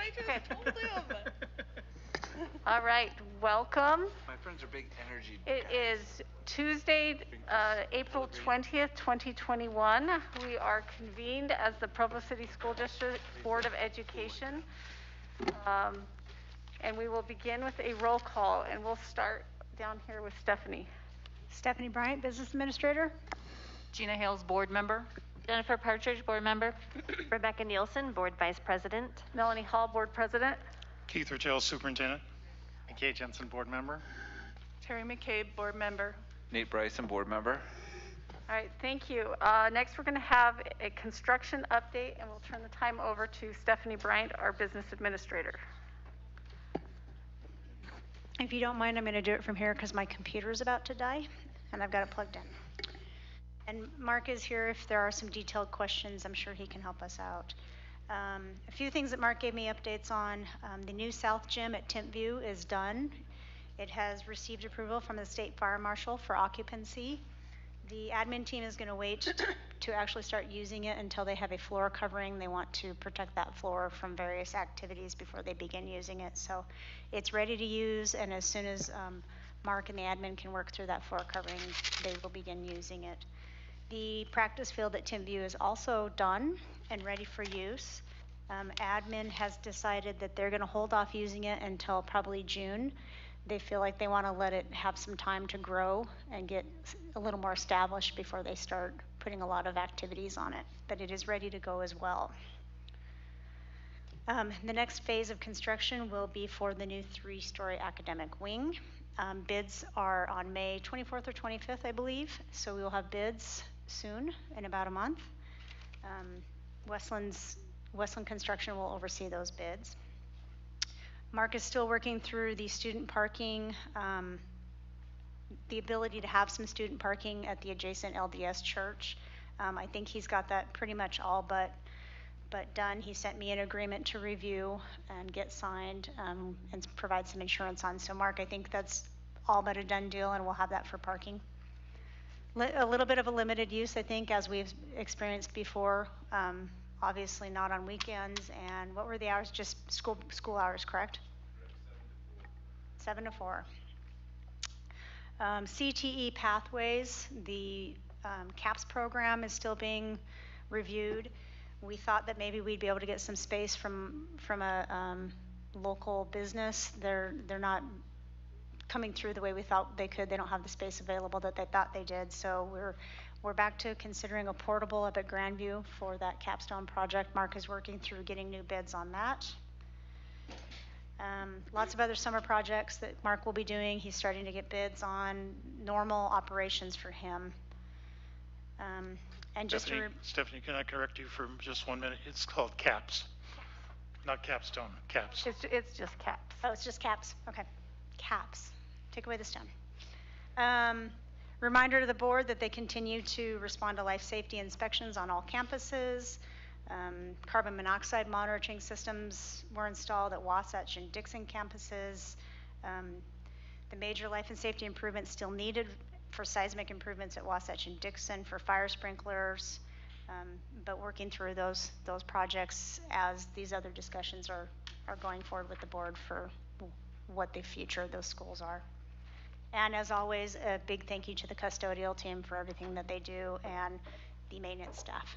I just told him. All right, welcome. My friends are big energy It guys. is Tuesday, April 20th, 2021. We are convened as the Provo City School District Board of Education. And we will begin with a roll call, and we'll start down here with Stephanie. Stephanie Bryant, Business Administrator. Gina Hales, Board Member. Jennifer Partridge, Board Member. Rebecca Nielsen, Board Vice President. Melanie Hall, Board President. Keith Rachel, Superintendent. McKay Jensen, Board Member. Terry McCabe, Board Member. Nate Bryson, Board Member. All right, thank you. Next, we're going to have a construction update, and we'll turn the time over to Stephanie Bryant, our Business Administrator. If you don't mind, I'm going to do it from here because my computer is about to die and I've got it plugged in. And Mark is here if there are some detailed questions. I'm sure he can help us out. A few things that Mark gave me updates on. The new South Gym at Timpview is done. It has received approval from the State Fire Marshal for occupancy. The admin team is going to wait to actually start using it until they have a floor covering. They want to protect that floor from various activities before they begin using it. So it's ready to use, and as soon as Mark and the admin can work through that floor covering, they will begin using it. The practice field at Timpview is also done and ready for use. Admin has decided that they're going to hold off using it until probably June. They feel like they want to let it have some time to grow and get a little more established before they start putting a lot of activities on it, but it is ready to go as well. The next phase of construction will be for the new 3-story academic wing. Bids are on May 24th or 25th, I believe, so we will have bids soon, in about a month. Westland Construction will oversee those bids. Mark is still working through the student parking, the ability to have some student parking at the adjacent LDS church. I think he's got that pretty much all but done. He sent me an agreement to review and get signed and provide some insurance on. So Mark, I think that's all but a done deal, and we'll have that for parking. A little bit of a limited use, I think, as we've experienced before. Obviously not on weekends. And what were the hours? Just school hours, correct? 7 to 4. CTE pathways, the CAPS program is still being reviewed. We thought that maybe we'd be able to get some space from a local business. They're not coming through the way we thought they could. They don't have the space available that they thought they did. So we're back to considering a portable up at Grandview for that capstone project. Mark is working through getting new bids on that. Lots of other summer projects that Mark will be doing. He's starting to get bids on normal operations for him. And Stephanie, can I correct you for just 1 minute? It's called CAPS, not capstone, CAPS. It's just CAPS. Oh, it's just CAPS. Okay, CAPS. Take away the stone. Reminder to the board that they continue to respond to life safety inspections on all campuses. Carbon monoxide monitoring systems were installed at Wasatch and Dixon campuses. The major life and safety improvements still needed for seismic improvements at Wasatch and Dixon for fire sprinklers, but working through those projects as these other discussions are going forward with the board for what the future of those schools are. And as always, a big thank you to the custodial team for everything that they do and the maintenance staff.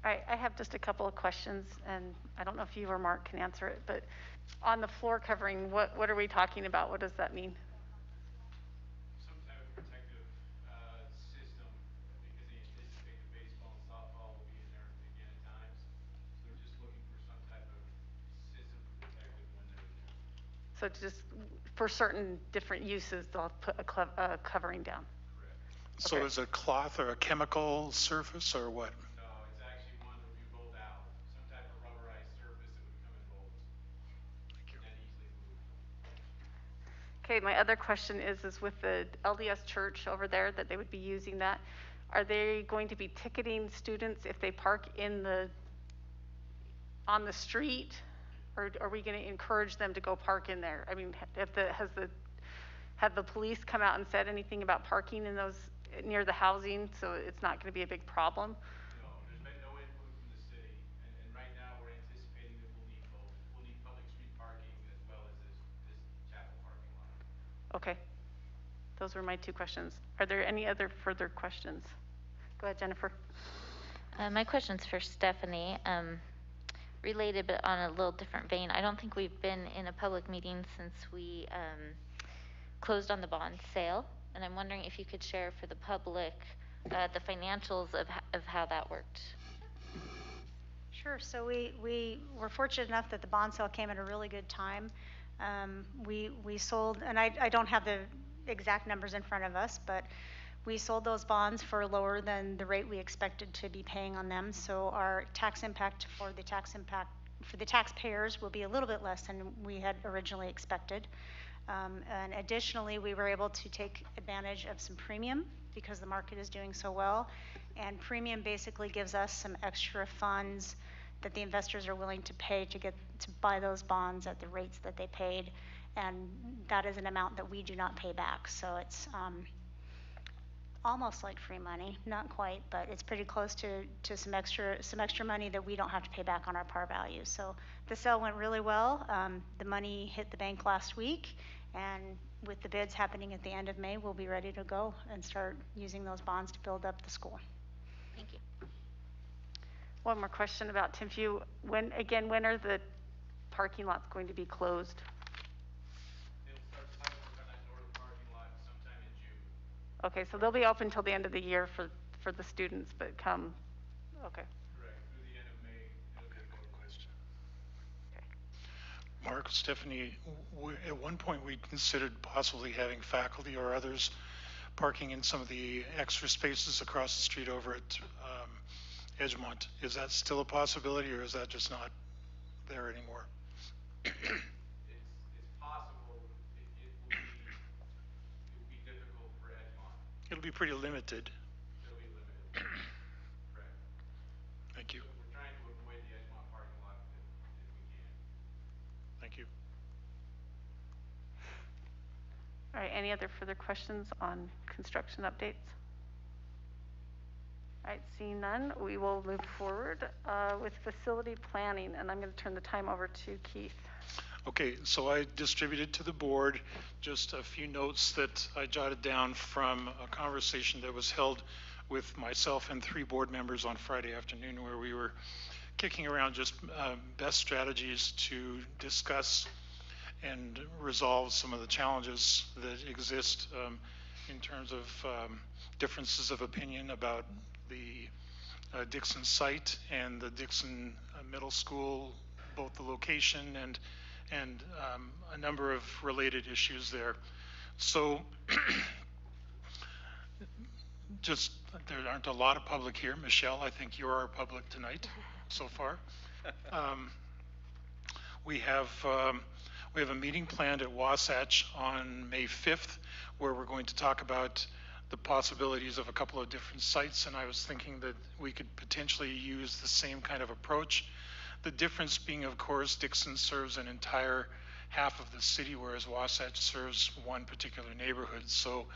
All right, I have just a couple of questions, and I don't know if you or Mark can answer it, but on the floor covering, what are we talking about? What does that mean? Some type of protective system, because they anticipate the baseball and softball will be in there again at times. So they're just looking for some type of system to protect it when they're in there. So just for certain different uses, they'll put a covering down. Correct. So Okay. is it a cloth or a chemical surface or what? No, it's actually one that would be rolled out, some type of rubberized surface that would come in rolls. Thank you. And easily moved. Okay, my other question is with the LDS church over there that they would be using that, are they going to be ticketing students if they park on the street, or are we going to encourage them to go park in there? I mean, have the police come out and said anything about parking in those near the housing, so it's not going to be a big problem? No, there's been no input from the city, and right those were my two questions. Are there any other further questions? Go ahead, Jennifer. My question's for Stephanie. Related, but on a little different vein. I don't think we've been in a public meeting since we closed on the bond sale, and I'm wondering if you could share for the public the financials of how that worked. Sure. So we were fortunate enough that the bond sale came at a really good time. We sold, and I don't have the exact numbers in front of us, but we sold those bonds for lower than the rate we expected to be paying on them. So our tax impact for the taxpayers will be a little bit less than we had originally expected. And additionally, we were able to take advantage of some premium because the market is doing so well. And premium basically gives us some extra funds that the investors are willing to pay to buy those bonds at the rates that they paid. And that is an amount that we do not pay back. So it's almost like free money, not quite, but it's pretty close to some extra money that we don't have to pay back on our par value. So the sale went really well. The money hit the bank last week, and with the bids happening at the end of May, we'll be ready to go and start using those bonds to build up the school. Thank you. One more question about Timpview. When are the parking lots going to be closed? They'll start site work on that north parking lot sometime in June. Okay, so they'll be open till the end of the year for the students, but okay. Correct. Through the end of May, it'll be available. Mark, Stephanie, at one point we considered possibly having faculty or others parking in some of the extra spaces across the street over at Edgemont. Is that still a possibility, or is that just not there anymore? It's possible. It will be difficult for Edgemont. It'll be pretty limited. It'll be limited. Correct. Thank you. So we're trying to avoid the Edgemont parking lot if we can. Thank you. All right, any other further questions on construction updates? All right, seeing none, we will move forward with facility planning, and I'm going to turn the time over to Keith. Okay, so I distributed to the board just a few notes that I jotted down from a conversation that was held with myself and 3 board members on Friday afternoon, where we were kicking around just best strategies to discuss and resolve some of the challenges that exist in terms of differences of opinion about the Dixon site and the Dixon Middle School, both the location and a number of related issues there. So just, there aren't a lot of public here. Michelle, I think you're our public tonight so far. We have a meeting planned at Wasatch on May 5th, where we're going to talk about the possibilities of a couple of different sites, and I was thinking that we could potentially use the same kind of approach. The difference being, of course, Dixon serves an entire half of the city, whereas Wasatch serves one particular neighborhood. So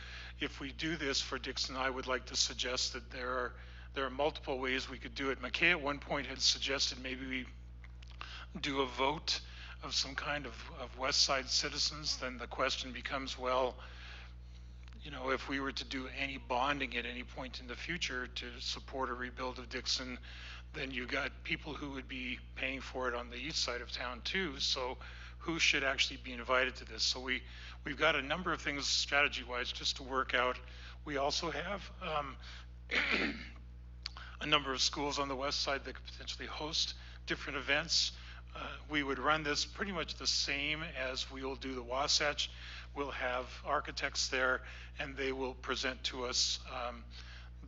if we do this for Dixon, I would like to suggest that there are multiple ways we could do it. McKay at one point had suggested maybe we do a vote of some kind of West Side citizens. Then the question becomes, well, you know, if we were to do any bonding at any point in the future to support a rebuild of Dixon, then you got people who would be paying for it on the east side of town too. So who should actually be invited to this? So we've got a number of things strategy-wise just to work out. We also have a number of schools on the west side that could potentially host different events. We would run this pretty much the same as we will do the Wasatch. We'll have architects there, and they will present to us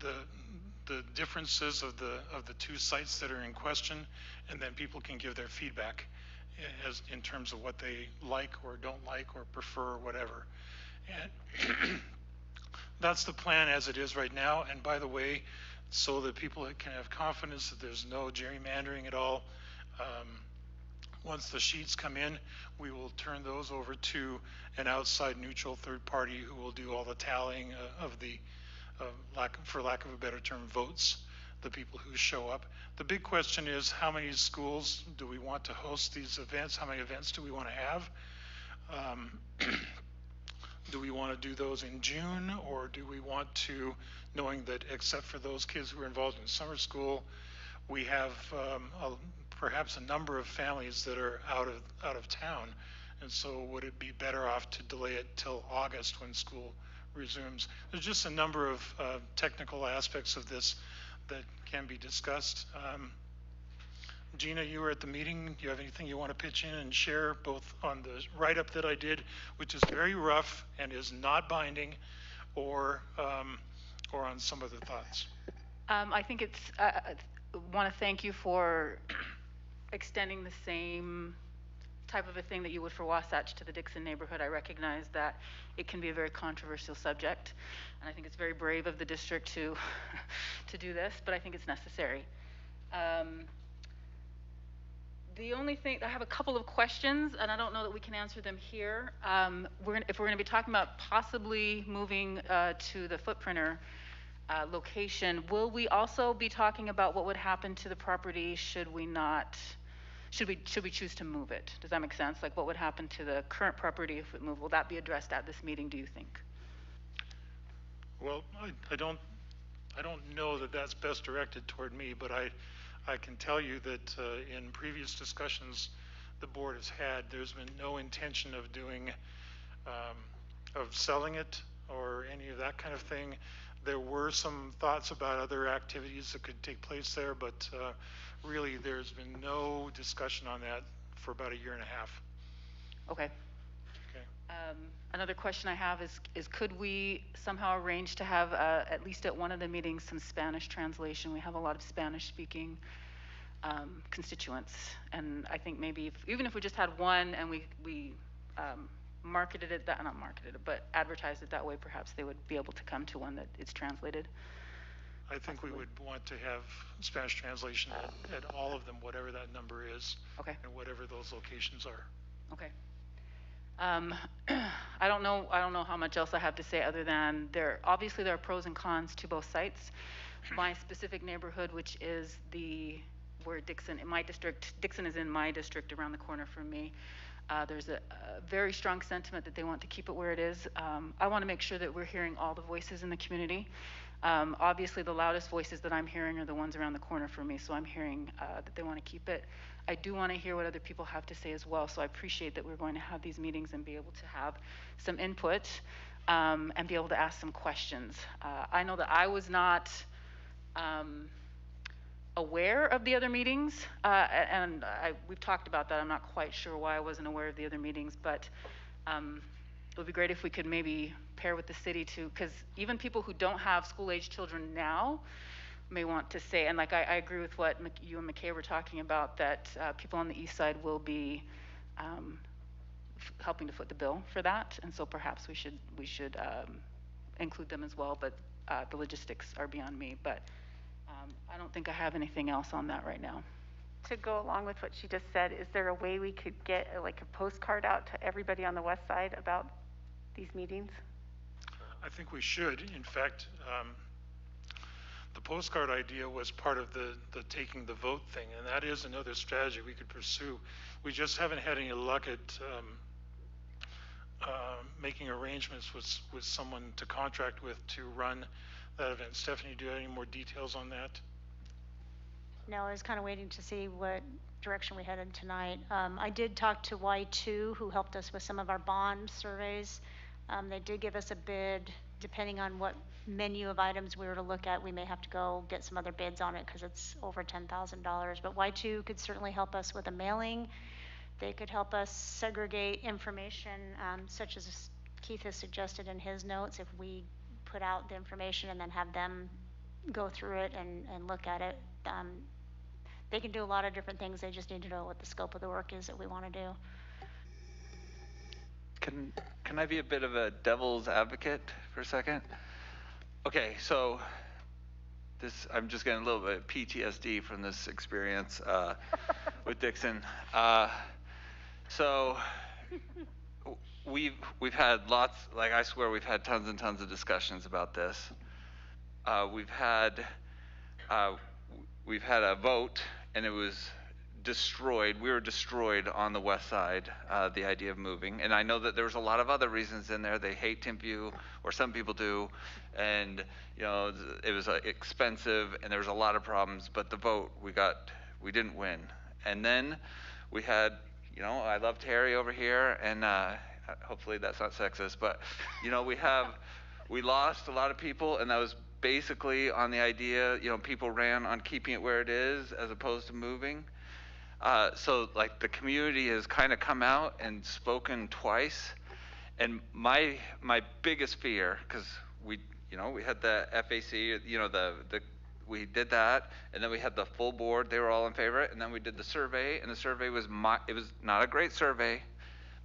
the differences of the 2 sites that are in question, and then people can give their feedback as in terms of what they like or don't like or prefer or whatever. And that's the plan as it is right now. And by the way, so that people can have confidence that there's no gerrymandering at all, once the sheets come in, we will turn those over to an outside neutral third party who will do all the tallying of the, for lack of a better term, votes, the people who show up. The big question is, how many schools do we want to host these events? How many events do we want to have? Do we want to do those in June, or do we want to, knowing that except for those kids who are involved in summer school, we have perhaps a number of families that are out of town, and so would it be better off to delay it till August when school resumes? There's just a number of technical aspects of this that can be discussed. Gina, you were at the meeting. Do you have anything you want to pitch in and share, both on the write-up that I did, which is very rough and is not binding, or on some of the thoughts? I think it's, want to thank you for extending the same type of a thing that you would for Wasatch to the Dixon neighborhood. I recognize that it can be a very controversial subject, and I think it's very brave of the district to to do this, but I think it's necessary. The only thing, I have a couple of questions, and I don't know that we can answer them here. If we're going to be talking about possibly moving to the footprinter location, will we also be talking about what would happen to the property should we not, should we choose to move it? Does that make sense? Like, what would happen to the current property if it moved? Will that be addressed at this meeting, do you think? Well, I don't know that that's best directed toward me, but I can tell you that in previous discussions the board has had, there's been no intention of doing, of selling it or any of that kind of thing. There were some thoughts about other activities that could take place there, but really there's been no discussion on that for about 1.5 years. Okay. Another question I have is could we somehow arrange to have, at least at one of the meetings, some Spanish translation? We have a lot of Spanish-speaking constituents, and I think maybe even if we just had one and we marketed it, not marketed it, but advertised it that way, perhaps they would be able to come to one that it's translated. I think we would want to have Spanish translation at all of them, whatever that number is. Okay. And whatever those locations are. Okay. I don't know how much else I have to say other than obviously there are pros and cons to both sites. My specific neighborhood, which is where Dixon, in my district, Dixon is in my district around the corner from me. There's a very strong sentiment that they want to keep it where it is. I want to make sure that we're hearing all the voices in the community. Obviously the loudest voices that I'm hearing are the ones around the corner from me, so I'm hearing that they want to keep it. I do want to hear what other people have to say as well, so I appreciate that we're going to have these meetings and be able to have some input and be able to ask some questions. I know that I was not aware of the other meetings, and we've talked about that. I'm not quite sure why I wasn't aware of the other meetings, but it would be great if we could maybe pair with the city too, because even people who don't have school-age children now may want to say, and like I agree with what you and McKay were talking about, that people on the east side will be helping to foot the bill for that, and so perhaps we should include them as well, but the logistics are beyond me. But I don't think I have anything else on that right now. To go along with what she just said, is there a way we could get like a postcard out to everybody on the west side about these meetings? I think we should. In fact, the postcard idea was part of the taking the vote thing, and that is another strategy we could pursue. We just haven't had any luck at making arrangements with someone to contract with to run that event. Stephanie, do you have any more details on that? No, I was kind of waiting to see what direction we headed tonight. I did talk to Y2, who helped us with some of our bond surveys. They did give us a bid. Depending on what menu of items we were to look at, we may have to go get some other bids on it because it's over $10,000. But Y2 could certainly help us with a mailing. They could help us segregate information, such as Keith has suggested in his notes. If we put out the information and then have them go through it and look at it, they can do a lot of different things. They just need to know what the scope of the work is that we want to do. Can I be a bit of a devil's advocate for a second? Okay, so I'm just getting a little bit of PTSD from this experience with Dixon. So we've had lots, like I swear we've had tons and tons of discussions about this. We've had a vote, and it was destroyed. We were destroyed on the west side, the idea of moving. And I know that there was a lot of other reasons in there. They hate Timpview, or some people do. And, you know, it was expensive and there was a lot of problems. But the vote, we didn't win. And then we had, you know, I love Terry over here, and hopefully that's not sexist, but, you know, we lost a lot of people, and that was basically on the idea, you know, people ran on keeping it where it is as opposed to moving. So like the community has kind of come out and spoken twice, and my biggest fear, because we had the FAC, you know, we did that, and then we had the full board, they were all in favor, and then we did the survey, and the survey was it was not a great survey,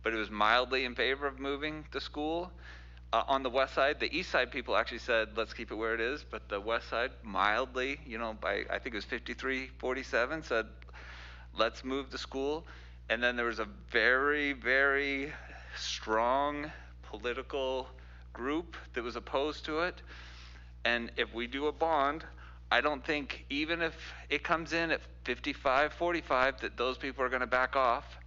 but it was mildly in favor of moving the school. On the west side, the east side people actually said, let's keep it where it is, but the west side mildly, you know, I think it was 53-47, said, let's move the school. And then there was a very, very strong political group that was opposed to it. And if we do a bond, I don't think, even if it comes in at 55-45, that those people are going to back off.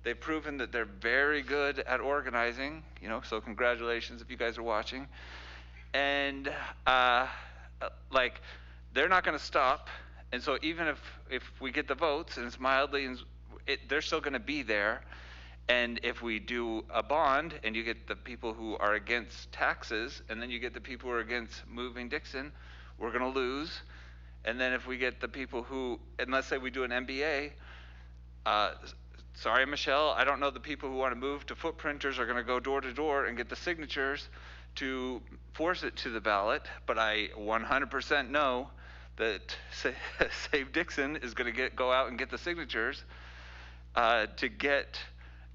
They've proven that they're very good at organizing, you know, so congratulations if you guys are watching. And like, they're not going to stop. And so even if we get the votes and it's mildly, they're still going to be there. And if we do a bond and you get the people who are against taxes, and then you get the people who are against moving Dixon, we're going to lose. And then if we get the people who, and let's say we do an MBA, sorry, Michelle, I don't know the people who want to move to footprinters are going to go door to door and get the signatures to force it to the ballot, but I 100% know that Save Dixon is going to go out and get the signatures to get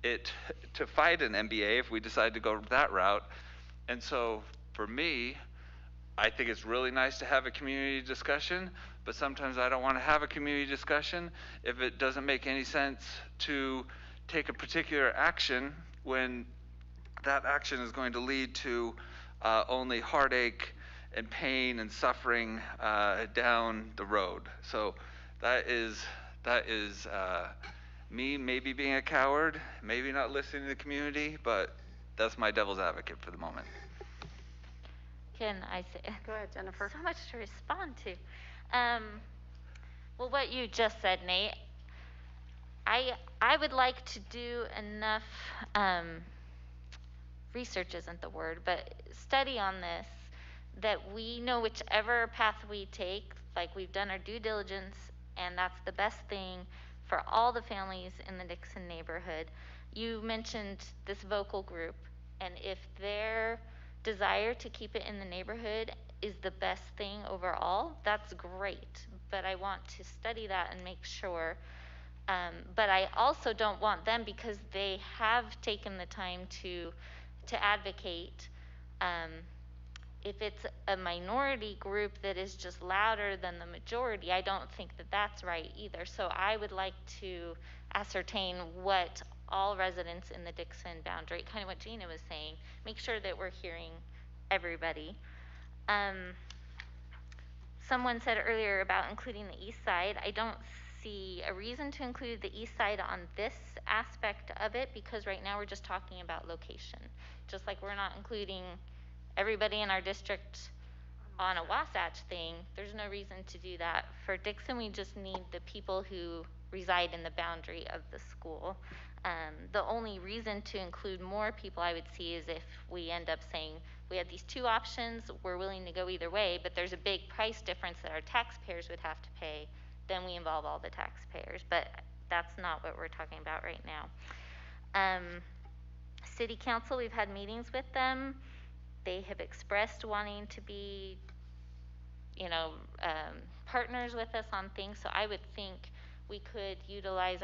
it to fight an MBA if we decide to go that route. And so for me, I think it's really nice to have a community discussion, but sometimes I don't want to have a community discussion if it doesn't make any sense to take a particular action when that action is going to lead to only heartache and pain and suffering down the road. So that is me maybe being a coward, maybe not listening to the community, but that's my devil's advocate for the moment. Can I say? Go ahead, Jennifer. So much to respond to. Well, what you just said, Nate, I would like to do enough research isn't the word, but study on this, that we know whichever path we take, like we've done our due diligence, and that's the best thing for all the families in the Dixon neighborhood. You mentioned this vocal group, and if their desire to keep it in the neighborhood is the best thing overall, that's great. But I want to study that and make sure. But I also don't want them, because they have taken the time to advocate. If it's a minority group that is just louder than the majority, I don't think that that's right either. So I would like to ascertain what all residents in the Dixon boundary, kind of what Gina was saying, make sure that we're hearing everybody. Someone said earlier about including the east side. I don't see a reason to include the east side on this aspect of it, because right now we're just talking about location. Just like we're not including everybody in our district on a Wasatch thing, there's no reason to do that. For Dixon, we just need the people who reside in the boundary of the school. The only reason to include more people I would see is if we end up saying we have these two options, we're willing to go either way, but there's a big price difference that our taxpayers would have to pay, then we involve all the taxpayers. But that's not what we're talking about right now. City Council, we've had meetings with them. They have expressed wanting to be, partners with us on things. So I would think we could utilize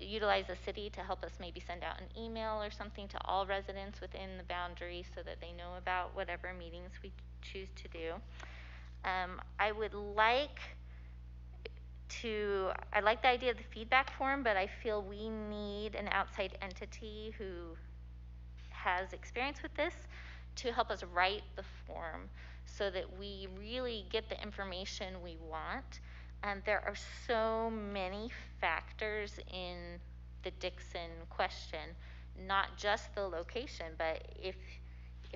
utilize the city to help us maybe send out an email or something to all residents within the boundary so that they know about whatever meetings we choose to do. I like the idea of the feedback form, but I feel we need an outside entity who has experience with this to help us write the form so that we really get the information we want. And there are so many factors in the Dixon question, not just the location, but if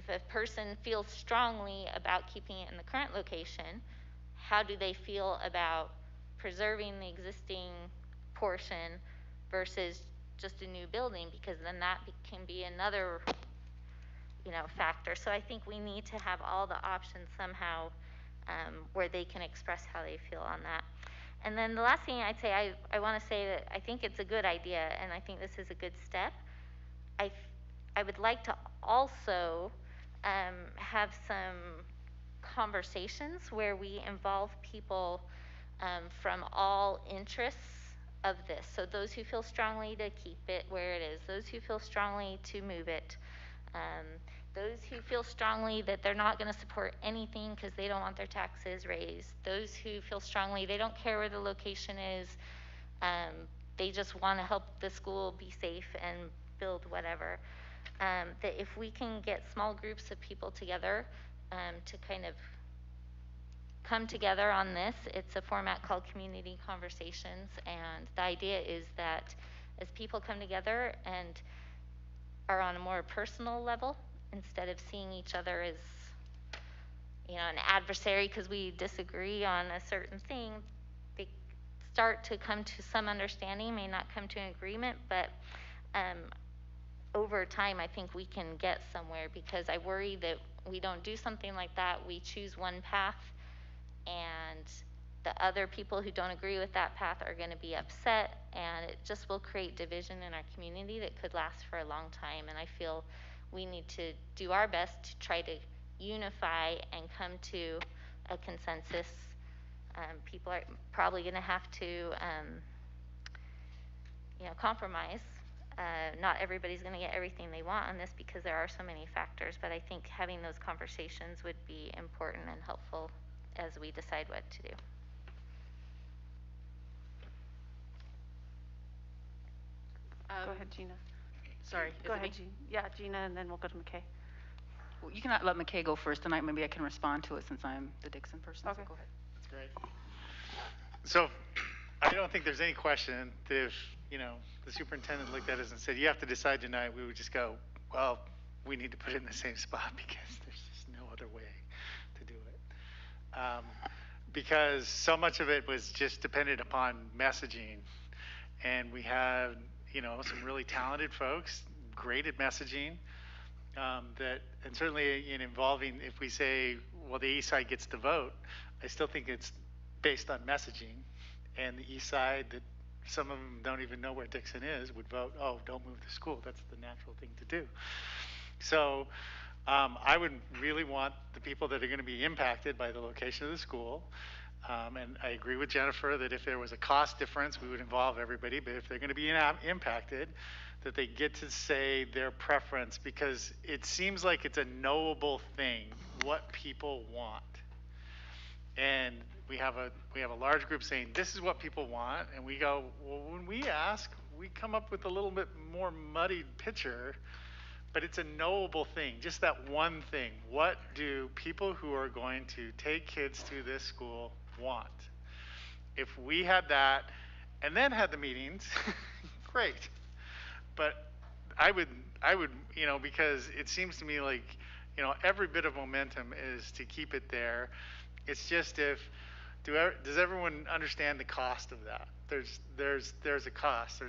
a person feels strongly about keeping it in the current location, how do they feel about preserving the existing portion versus just a new building? Because then that can be another, factor. So I think we need to have all the options somehow where they can express how they feel on that. And then the last thing I'd say, I want to say that I think it's a good idea, and I think this is a good step. I would like to also have some conversations where we involve people from all interests of this. So those who feel strongly to keep it where it is, those who feel strongly to move it, those who feel strongly that they're not going to support anything because they don't want their taxes raised, those who feel strongly they don't care where the location is, they just want to help the school be safe and build whatever. That if we can get small groups of people together to kind of come together on this, it's a format called Community Conversations, and the idea is that as people come together and are on a more personal level, instead of seeing each other as, an adversary because we disagree on a certain thing, they start to come to some understanding, may not come to an agreement, but over time, I think we can get somewhere, because I worry that we don't do something like that, we choose one path, and the other people who don't agree with that path are going to be upset, and it just will create division in our community that could last for a long time. And I feel we need to do our best to try to unify and come to a consensus. People are probably going to have to, compromise. Not everybody's going to get everything they want on this because there are so many factors, but I think having those conversations would be important and helpful as we decide what to do. Go ahead, Gina. Sorry. Go ahead, Gina. Yeah, Gina, and then we'll go to McKay. Well, you cannot let McKay go first tonight. Maybe I can respond to it since I'm the Dixon person. Okay. So go ahead. That's great. So I don't think there's any question that if, the superintendent looked at us and said, you have to decide tonight, we would just go, well, we need to put it in the same spot because there's just no other way to do it. Because so much of it was just dependent upon messaging. And we had, some really talented folks, great at messaging, and certainly in involving, if we say, well, the east side gets the vote, I still think it's based on messaging. And the east side, that some of them don't even know where Dixon is, would vote, oh, don't move the school. That's the natural thing to do. So I would really want the people that are going to be impacted by the location of the school, and I agree with Jennifer that if there was a cost difference, we would involve everybody, but if they're going to be impacted, that they get to say their preference, because it seems like it's a knowable thing what people want. And we have a large group saying this is what people want, and we go, well, when we ask, we come up with a little bit more muddied picture, but it's a knowable thing, just that one thing. What do people who are going to take kids to this school want? If we had that and then had the meetings, great. But I would, because it seems to me like, every bit of momentum is to keep it there. It's just does everyone understand the cost of that? There's a cost.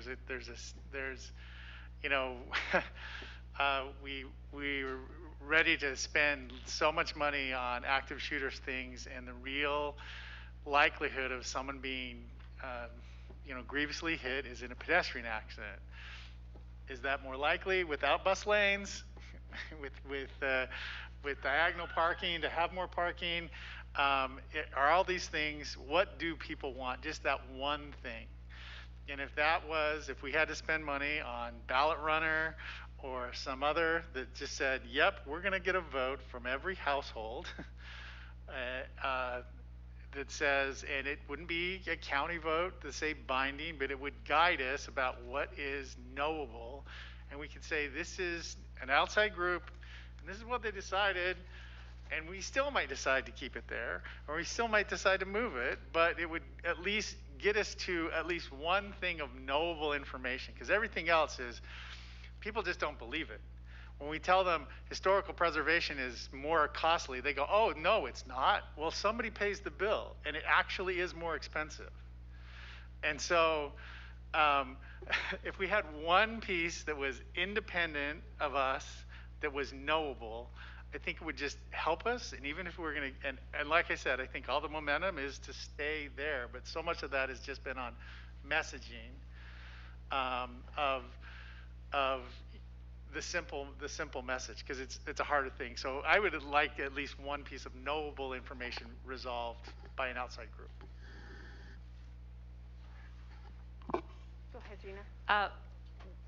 We're ready to spend so much money on active shooters things, and the real likelihood of someone being, grievously hit is in a pedestrian accident. Is that more likely without bus lanes, with diagonal parking, to have more parking? Are all these things, what do people want? Just that one thing. And if we had to spend money on ballot runner or some other that just said, yep, we're going to get a vote from every household that says, and it wouldn't be a county vote to say binding, but it would guide us about what is knowable. And we could say, this is an outside group, and this is what they decided, And we still might decide to keep it there, or we still might decide to move it, but it would at least get us to at least one thing of knowable information, because everything else is, people just don't believe it. When we tell them historical preservation is more costly, they go, oh, no, it's not. Well, somebody pays the bill, and it actually is more expensive. And so if we had one piece that was independent of us, that was knowable, I think it would just help us. And even if we're going to, and like I said, I think all the momentum is to stay there, but so much of that has just been on messaging of the simple message, because it's a harder thing. So I would like at least one piece of knowable information resolved by an outside group. Go ahead, Gina.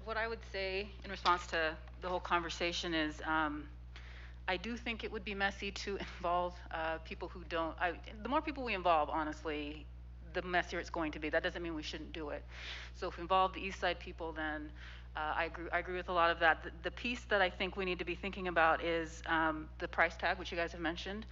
What I would say in response to the whole conversation is, I do think it would be messy to involve people who don't. The more people we involve, honestly, the messier it's going to be. That doesn't mean we shouldn't do it. So if we involve the East Side people, then I agree with a lot of that. The piece that I think we need to be thinking about is the price tag, which you guys have mentioned,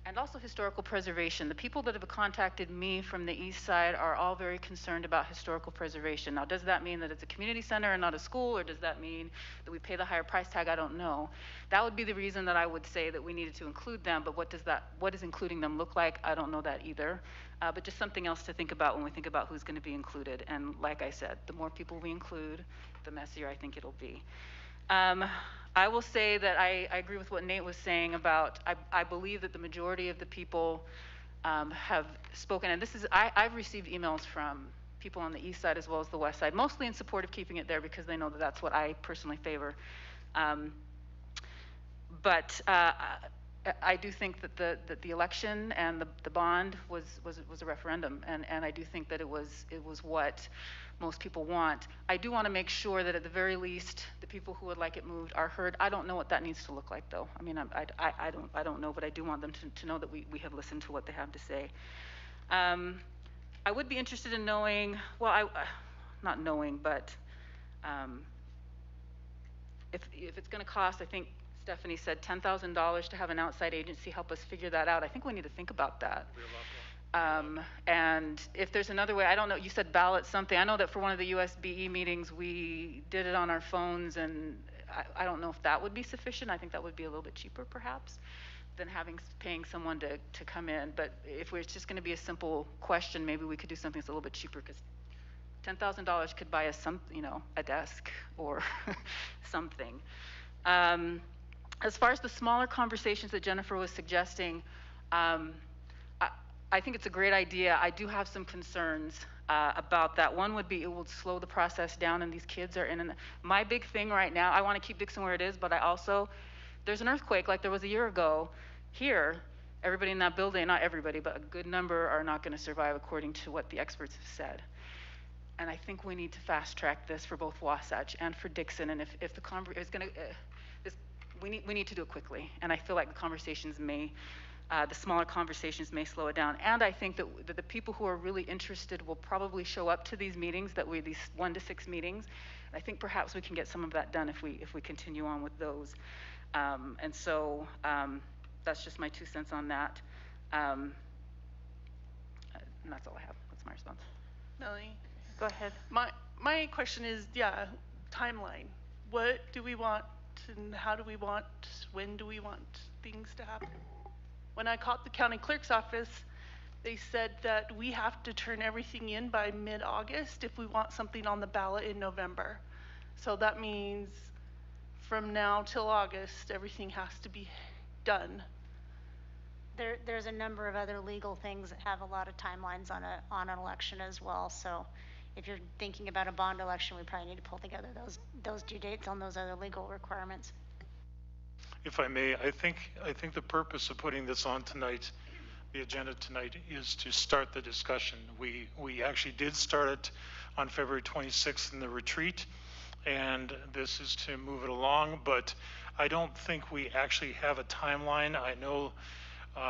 and also historical preservation. The people that have contacted me from the East Side are all very concerned about historical preservation. Now, does that mean that it's a community center and not a school, or does that mean that we pay the higher price tag? I don't know. That would be the reason that I would say that we needed to include them, but what does including them look like? I don't know that either. But just something else to think about when we think about who's going to be included. And like I said, the more people we include, the messier I think it'll be. I will say that I agree with what Nate was saying about, I believe that the majority of the people have spoken, and this is, I've received emails from people on the East Side as well as the West Side, mostly in support of keeping it there because they know that that's what I personally favor. But I do think that the election and the bond was a referendum, and I do think that it was what most people want. I do want to make sure that at the very least, the people who would like it moved are heard. I don't know what that needs to look like, though. I mean, I don't know, but I do want them to know that we have listened to what they have to say. I would be interested in knowing, well, not knowing, but if it's going to cost, I think Stephanie said $10,000 to have an outside agency help us figure that out. I think we need to think about that. And if there's another way, I don't know, you said ballot something. I know that for one of the USBE meetings, we did it on our phones, and I don't know if that would be sufficient. I think that would be a little bit cheaper, perhaps, than paying someone to come in. But if it's just going to be a simple question, maybe we could do something that's a little bit cheaper, because $10,000 could buy us a desk or something. As far as the smaller conversations that Jennifer was suggesting, I think it's a great idea. I do have some concerns about that. One would be it will slow the process down, and these kids are in. My big thing right now, I want to keep Dixon where it is, but I also, there's an earthquake like there was a year ago here. Everybody in that building, not everybody, but a good number are not going to survive according to what the experts have said. And I think we need to fast track this for both Wasatch and for Dixon. And if the we need to do it quickly. And I feel like the conversations the smaller conversations may slow it down. And I think that the people who are really interested will probably show up to these meetings, these 1 to 6 meetings. I think perhaps we can get some of that done if we continue on with those. And so that's just my 2 cents on that. And that's all I have. That's my response. Melanie? Go ahead. My question is, timeline. What do we want, and how do we want, when do we want things to happen? When I called the county clerk's office, they said that we have to turn everything in by mid-August if we want something on the ballot in November. So that means from now till August, everything has to be done. There's a number of other legal things that have a lot of timelines on an election as well. So if you're thinking about a bond election, we probably need to pull together those due dates on those other legal requirements. If I may, I think the purpose of putting this on tonight, the agenda tonight, is to start the discussion. We actually did start it on February 26th in the retreat, and this is to move it along, but I don't think we actually have a timeline. I know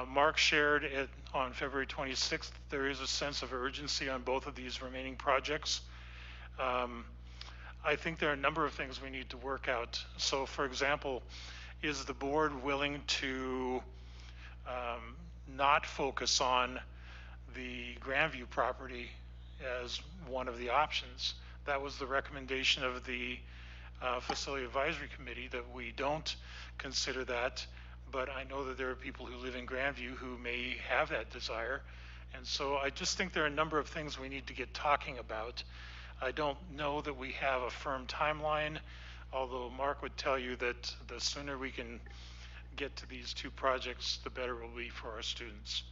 Mark shared it on February 26th. There is a sense of urgency on both of these remaining projects. I think there are a number of things we need to work out. So, for example, is the board willing to not focus on the Grandview property as one of the options. That was the recommendation of the Facility Advisory Committee, that we don't consider that, but I know that there are people who live in Grandview who may have that desire. And so I just think there are a number of things we need to get talking about. I don't know that we have a firm timeline, although Mark would tell you that the sooner we can get to these two projects, the better it will be for our students.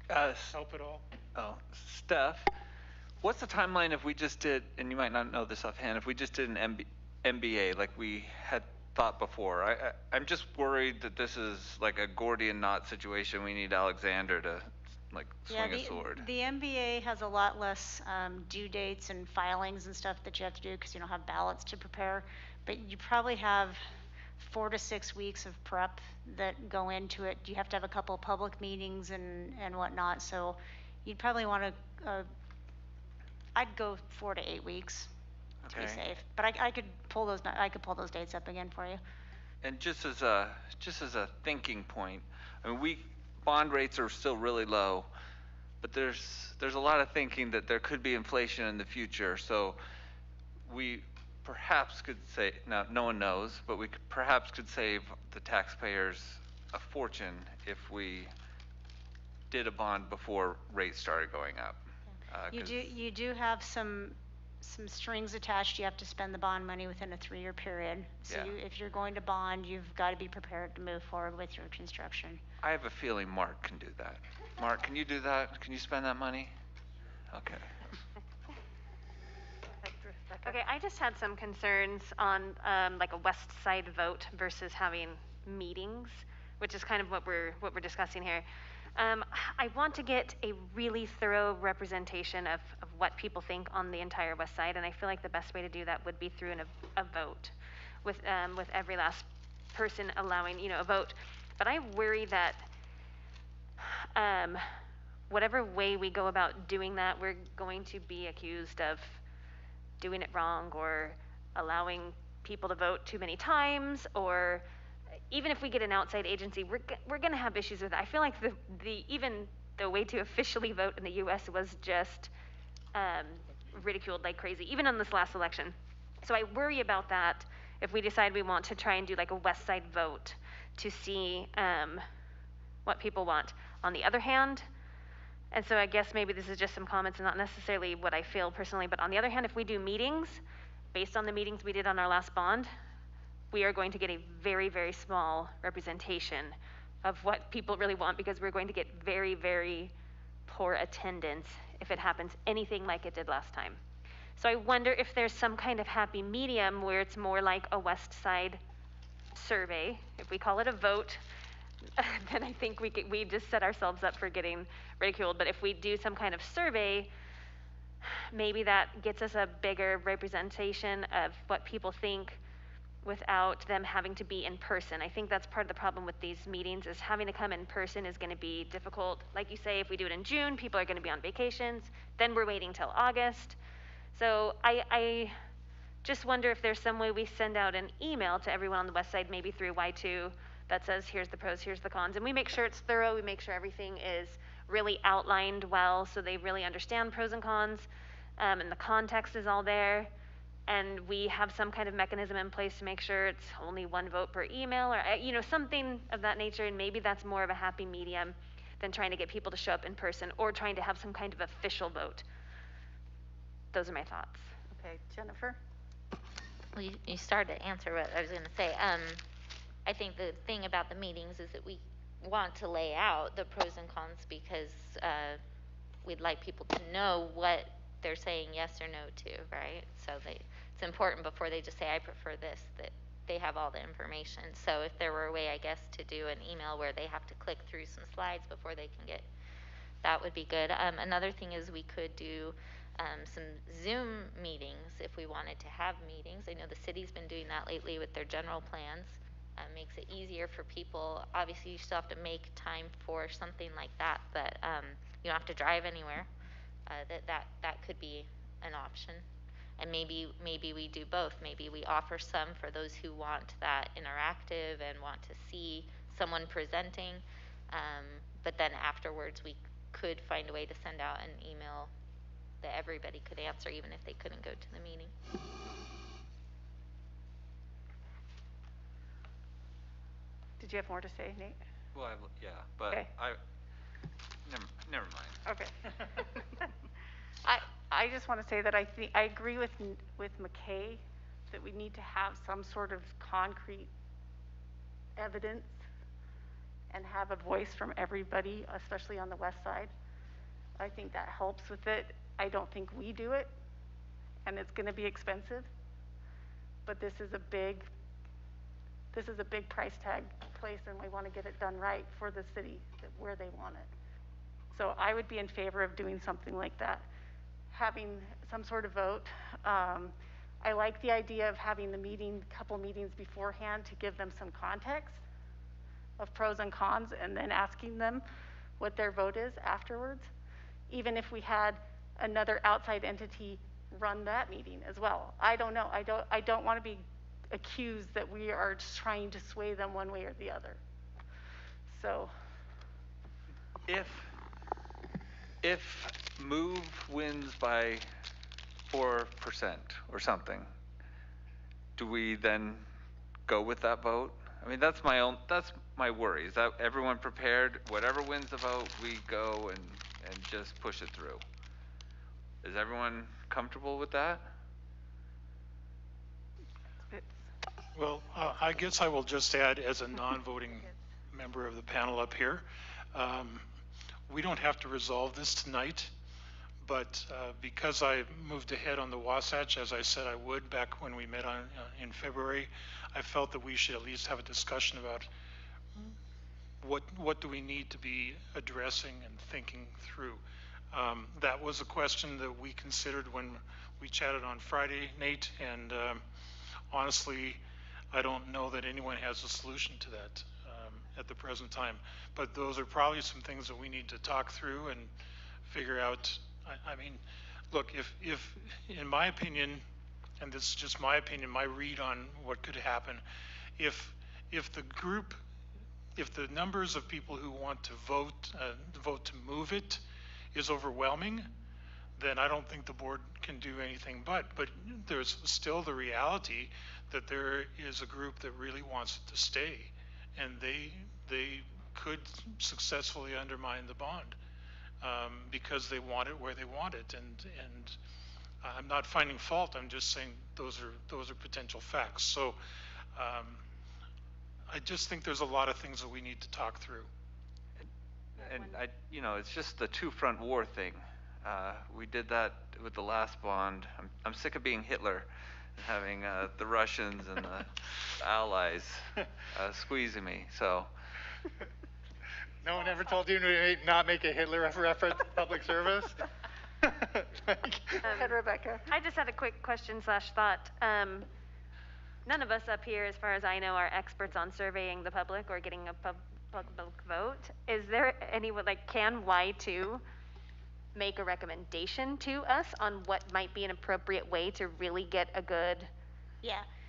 Help at all? Oh, Steph, what's the timeline if we just did, and you might not know this offhand, if we just did an MBA like we had thought before? I'm just worried that this is like a Gordian knot situation. We need Alexander to like swing a sword. The MBA has a lot less due dates and filings and stuff that you have to do because you don't have ballots to prepare. But you probably have 4 to 6 weeks of prep that go into it. You have to have a couple of public meetings and whatnot. So you'd probably want to, I'd go 4 to 8 weeks to be safe. But I could pull those dates up again for you. And just as a thinking point, I mean, bond rates are still really low, but there's a lot of thinking that there could be inflation in the future. So we perhaps could say, now no one knows, but we perhaps could save the taxpayers a fortune if we did a bond before rates started going up. You do have some strings attached. You have to spend the bond money within a 3-year period. So if you're going to bond, you've got to be prepared to move forward with your construction. I have a feeling Mark can do that. Mark, can you do that? Can you spend that money? Okay. Okay, I just had some concerns on like a west side vote versus having meetings, which is kind of what we're discussing here. I want to get a really thorough representation of what people think on the entire west side, and I feel like the best way to do that would be through a vote, with every last person allowing a vote. But I worry that whatever way we go about doing that, we're going to be accused of doing it wrong or allowing people to vote too many times, or even if we get an outside agency, we're going to have issues with it. I feel like even the way to officially vote in the U.S. was just ridiculed like crazy, even on this last election. So I worry about that if we decide we want to try and do like a west side vote to see what people want. On the other hand, and so I guess maybe this is just some comments and not necessarily what I feel personally, but on the other hand, if we do meetings, based on the meetings we did on our last bond, we are going to get a very, very small representation of what people really want, because we're going to get very, very poor attendance if it happens anything like it did last time. So I wonder if there's some kind of happy medium where it's more like a west side survey. If we call it a vote, then I think we just set ourselves up for getting ridiculed. But if we do some kind of survey, maybe that gets us a bigger representation of what people think without them having to be in person. I think that's part of the problem with these meetings, is having to come in person is going to be difficult. Like you say, if we do it in June, people are going to be on vacations. Then we're waiting till August. So I just wonder if there's some way we send out an email to everyone on the west side, maybe through Y2, that says here's the pros, here's the cons, and we make sure it's thorough, we make sure everything is really outlined well so they really understand pros and cons, and the context is all there, and we have some kind of mechanism in place to make sure it's only one vote per email, or something of that nature, and maybe that's more of a happy medium than trying to get people to show up in person or trying to have some kind of official vote. Those are my thoughts. Okay, Jennifer? Well, you started to answer what I was going to say. I think the thing about the meetings is that we want to lay out the pros and cons, because we'd like people to know what they're saying yes or no to, right? So it's important before they just say, I prefer this, that they have all the information. So if there were a way, I guess, to do an email where they have to click through some slides before they can get, that would be good. Another thing is we could do some Zoom meetings if we wanted to have meetings. I know the city's been doing that lately with their general plans. Makes it easier for people. Obviously, you still have to make time for something like that, but you don't have to drive anywhere. That could be an option. And maybe we do both. Maybe we offer some for those who want that interactive and want to see someone presenting, But then afterwards, we could find a way to send out an email that everybody could answer, even if they couldn't go to the meeting. Did you have more to say, Nate? Well, yeah, but Okay. never mind. Okay. I just want to say that I agree with McKay that we need to have some sort of concrete evidence and have a voice from everybody, especially on the west side. I think that helps with it. I don't think we do it, and it's going to be expensive. But this is a big price tag place, and we want to get it done right for the city where they want it. So I would be in favor of doing something like that, having some sort of vote. I like the idea of having the couple meetings beforehand to give them some context of pros and cons, and then asking them what their vote is afterwards. Even if we had another outside entity run that meeting as well. I don't know. I don't want to be accused that we are just trying to sway them one way or the other. So if Move wins by 4% or something, do we then go with that vote? I mean, that's my worry. Is that everyone prepared? Whatever wins the vote, we go and just push it through. Is everyone comfortable with that? Well, I guess I will just add, as a non-voting member of the panel up here, we don't have to resolve this tonight, but because I moved ahead on the Wasatch, as I said I would back when we met in February, I felt that we should at least have a discussion about what do we need to be addressing and thinking through. That was a question that we considered when we chatted on Friday, Nate, and honestly, I don't know that anyone has a solution to that at the present time. But those are probably some things that we need to talk through and figure out. I mean, look, if in my opinion, and this is just my opinion, my read on what could happen, if the numbers of people who want to vote to move it is overwhelming, then I don't think the board can do anything but there's still the reality that there is a group that really wants it to stay, and they could successfully undermine the bond because they want it where they want it, and I'm not finding fault. I'm just saying those are potential facts. So I just think there's a lot of things that we need to talk through. And it's just the two-front war thing. We did that with the last bond. I'm sick of being Hitler and having the Russians and the allies squeezing me. So. No one ever told you to not make a Hitler reference in public service? Go ahead, Rebecca. I just had a quick question/thought. None of us up here, as far as I know, are experts on surveying the public or getting a public vote. Is there anyone, can Y2 make a recommendation to us on what might be an appropriate way to really get a good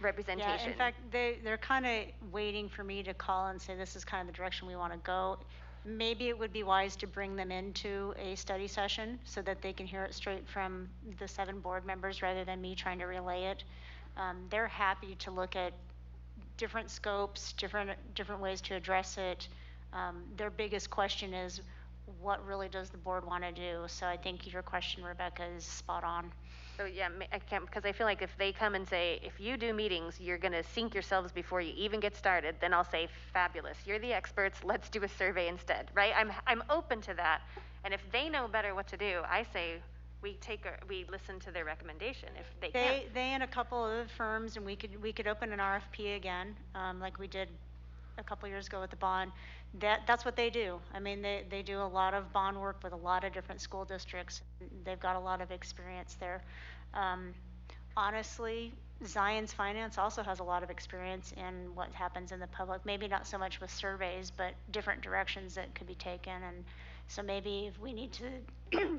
representation? Yeah, in fact, they're kind of waiting for me to call and say this is kind of the direction we want to go. Maybe it would be wise to bring them into a study session so that they can hear it straight from the 7 board members rather than me trying to relay it. They're happy to look at different scopes, different ways to address it. Their biggest question is, what really does the board want to do? So I think your question, Rebecca, is spot on. So yeah, I can't, because I feel like if they come and say, if you do meetings, you're going to sink yourselves before you even get started, then I'll say, fabulous, you're the experts, let's do a survey instead, right? I'm open to that. And if they know better what to do, I say we listen to their recommendation if they can. They and a couple of firms, and we could open an RFP again, like we did a couple years ago with the bond. That's what they do. I mean, they do a lot of bond work with a lot of different school districts. They've got a lot of experience there. Honestly, Zion's Finance also has a lot of experience in what happens in the public. Maybe not so much with surveys, but different directions that could be taken. And so maybe if we need to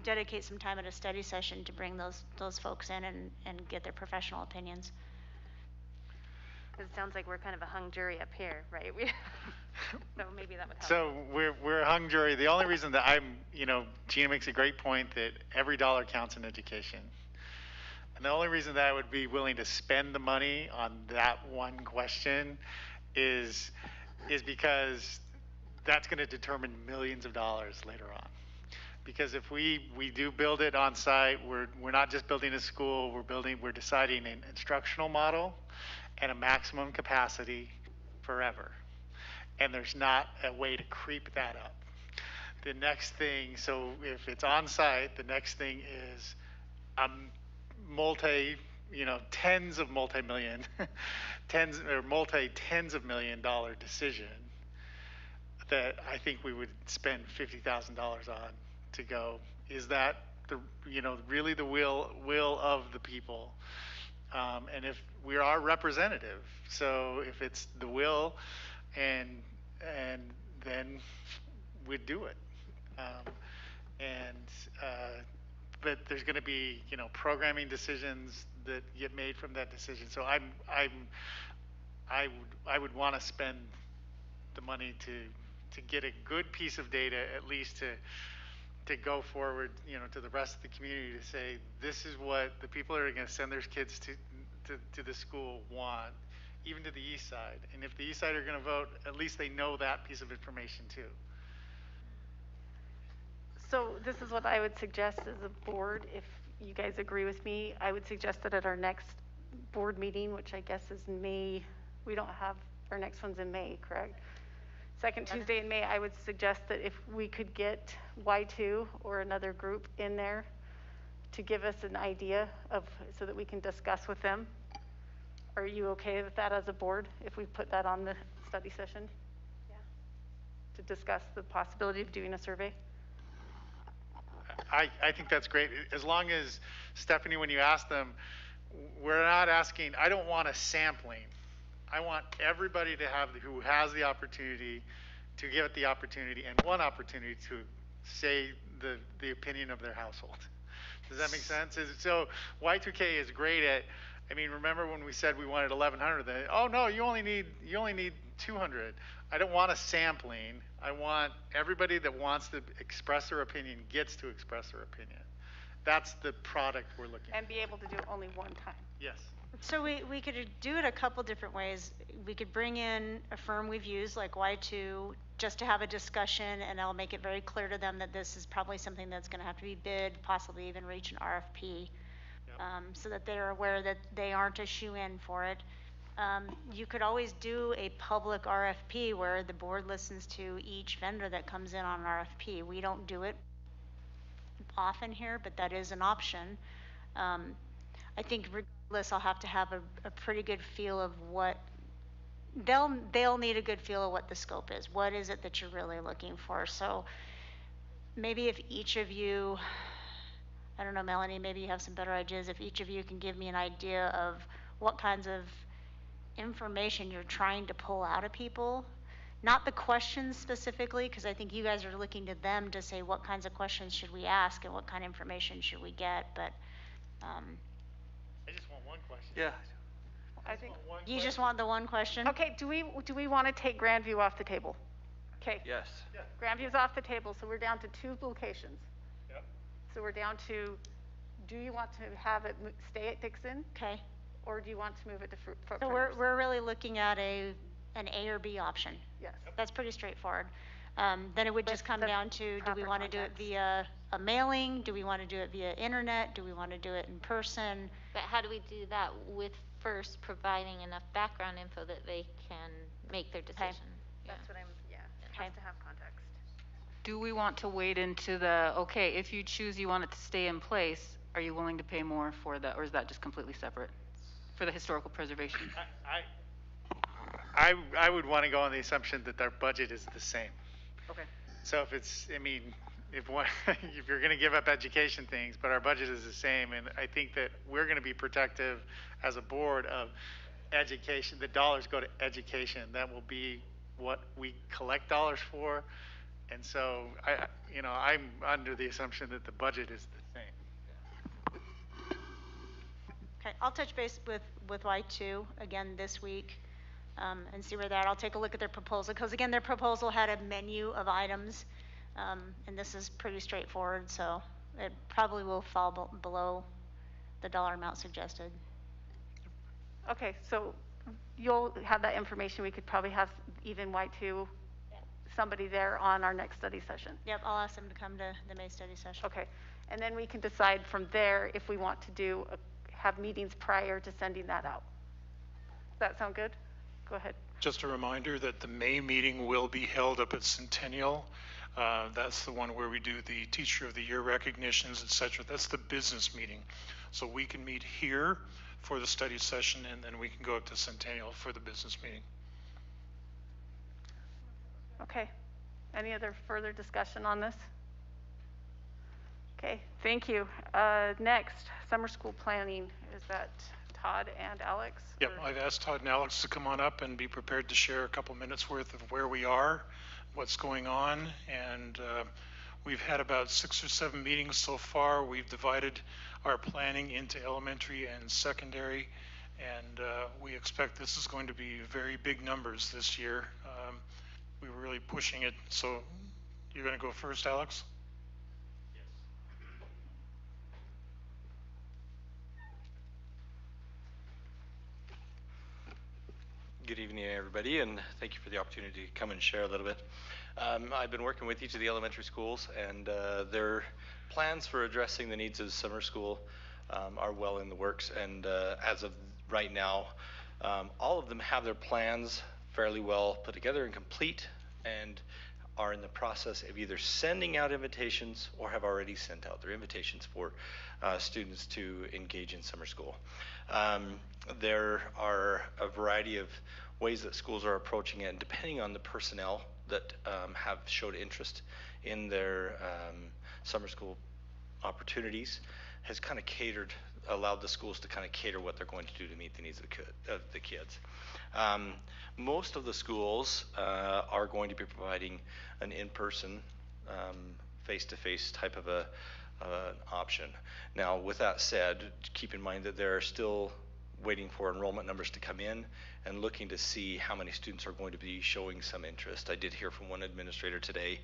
dedicate some time at a study session to bring those folks in and get their professional opinions. Because it sounds like we're kind of a hung jury up here, right? So maybe that would help. So we're a hung jury. The only reason that Gina makes a great point that every dollar counts in education. And the only reason that I would be willing to spend the money on that one question is because that's going to determine millions of dollars later on. Because if we do build it on site, we're not just building a school, we're deciding an instructional model and a maximum capacity forever. And there's not a way to creep that up. The next thing, so if it's on site, the next thing is tens of multi-million, tens of $1 million decision that I think we would spend $50,000 on to go, is that really the will of the people? And if we are representative, so if it's the will, and then we'd do it. But there's going to be programming decisions that get made from that decision. So I would want to spend the money to get a good piece of data, at least to go forward, to the rest of the community, to say this is what the people that are going to send their kids to the school want, even to the east side. And if the east side are going to vote, at least they know that piece of information too. So this is what I would suggest as a board, if you guys agree with me. I would suggest that at our next board meeting, which I guess is May, we don't have, our next one's in May, correct? Second Tuesday in May, I would suggest that if we could get Y2 or another group in there to give us an idea of, so that we can discuss with them. Are you okay with that as a board, if we put that on the study session? Yeah. To discuss the possibility of doing a survey? I think that's great. As long as, Stephanie, when you ask them, we're not asking, I don't want a sampling. I want everybody to have, who has the opportunity, to give it the opportunity and one opportunity to say the opinion of their household. Does that make sense? So Y2K is great at, remember when we said we wanted 1,100, oh no, you only need 200. I don't want a sampling. I want everybody that wants to express their opinion gets to express their opinion. That's the product we're looking for. And be able to do it only one time. Yes. So we could do it a couple different ways. We could bring in a firm we've used like Y2 just to have a discussion, and I'll make it very clear to them that this is probably something that's going to have to be bid, possibly even reach an RFP, so that they're aware that they aren't a shoe-in for it. You could always do a public RFP where the board listens to each vendor that comes in on an RFP. We don't do it often here, but that is an option. I think regardless, I'll have to have a pretty good feel of what they'll need a good feel of what the scope is. What is it that you're really looking for? So maybe if each of you, I don't know, Melanie, maybe you have some better ideas. If each of you can give me an idea of what kinds of information you're trying to pull out of people, not the questions specifically, because I think you guys are looking to them to say what kinds of questions should we ask and what kind of information should we get, but I just want one question. Yeah. I think. You just want the one question? Okay, do we want to take Grandview off the table? Okay. Yes. Yeah. Grandview's off the table, so we're down to 2 locations. Yep. So we're down to, do you want to have it stay at Dixon, Okay. or do you want to move it to Fruit So we're really looking at an A or B option. Yes. That's pretty straightforward. Then it would just come down to, do we proper want to do it contacts. via a mailing? Do we want to do it via internet? Do we want to do it in person? But how do we do that with first providing enough background info that they can make their decision? Yeah. That's what I'm, yeah, it Okay. has to have context. Do we want to wade into the, okay, if you choose you want it to stay in place, are you willing to pay more for that, or is that just completely separate for the historical preservation? I would want to go on the assumption that their budget is the same. Okay. So if it's, if you're going to give up education things, but our budget is the same, and I think that we're going to be protective as a board of education, the dollars go to education. That will be what we collect dollars for. And so I'm under the assumption that the budget is the same. Okay, I'll touch base with Y2 again this week. and see where they're at. I'll take a look at their proposal, because again, their proposal had a menu of items, and this is pretty straightforward, so it probably will fall below the dollar amount suggested. Okay, so you'll have that information. We could probably have even Y2, somebody there on our next study session. Yep, I'll ask them to come to the May study session. Okay, and then we can decide from there if we want to do, have meetings prior to sending that out. Does that sound good? Go ahead. Just a reminder that the May meeting will be held up at Centennial. That's the one where we do the Teacher of the Year recognitions, etc. That's the business meeting. So we can meet here for the study session, and then we can go up to Centennial for the business meeting. Okay. Any other further discussion on this? Okay, thank you. Next, summer school planning. Is that Todd and Alex? Yep, or- I've asked Todd and Alex to come on up and be prepared to share a couple minutes worth of where we are, what's going on, and we've had about 6 or 7 meetings so far. We've divided our planning into elementary and secondary, and we expect this is going to be very big numbers this year. We were really pushing it. So you're going to go first, Alex? Good evening, everybody, and thank you for the opportunity to come and share a little bit. I've been working with each of the elementary schools, and their plans for addressing the needs of summer school are well in the works. And as of right now, all of them have their plans fairly well put together and complete, and are in the process of either sending out invitations or have already sent out their invitations for students to engage in summer school. There are a variety of ways that schools are approaching it, and depending on the personnel that have showed interest in their summer school opportunities, has kind of allowed the schools to kind of cater what they're going to do to meet the needs of the kids. Most of the schools are going to be providing an in-person, face-to-face type of an option. Now, with that said, keep in mind that they're still waiting for enrollment numbers to come in and looking to see how many students are going to be showing some interest. I did hear from one administrator today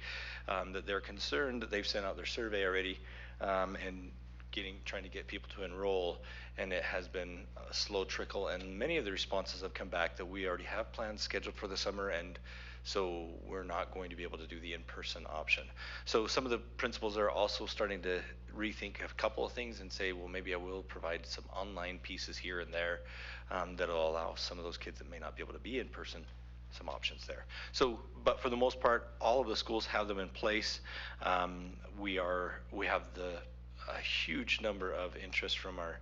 that they're concerned that they've sent out their survey already and trying to get people to enroll, and it has been a slow trickle, and many of the responses have come back that we already have plans scheduled for the summer, and so we're not going to be able to do the in-person option. So some of the principals are also starting to rethink a couple of things and say, well, maybe I will provide some online pieces here and there that'll allow some of those kids that may not be able to be in person some options there. So, but for the most part, all of the schools have them in place. We have a huge number of interest from our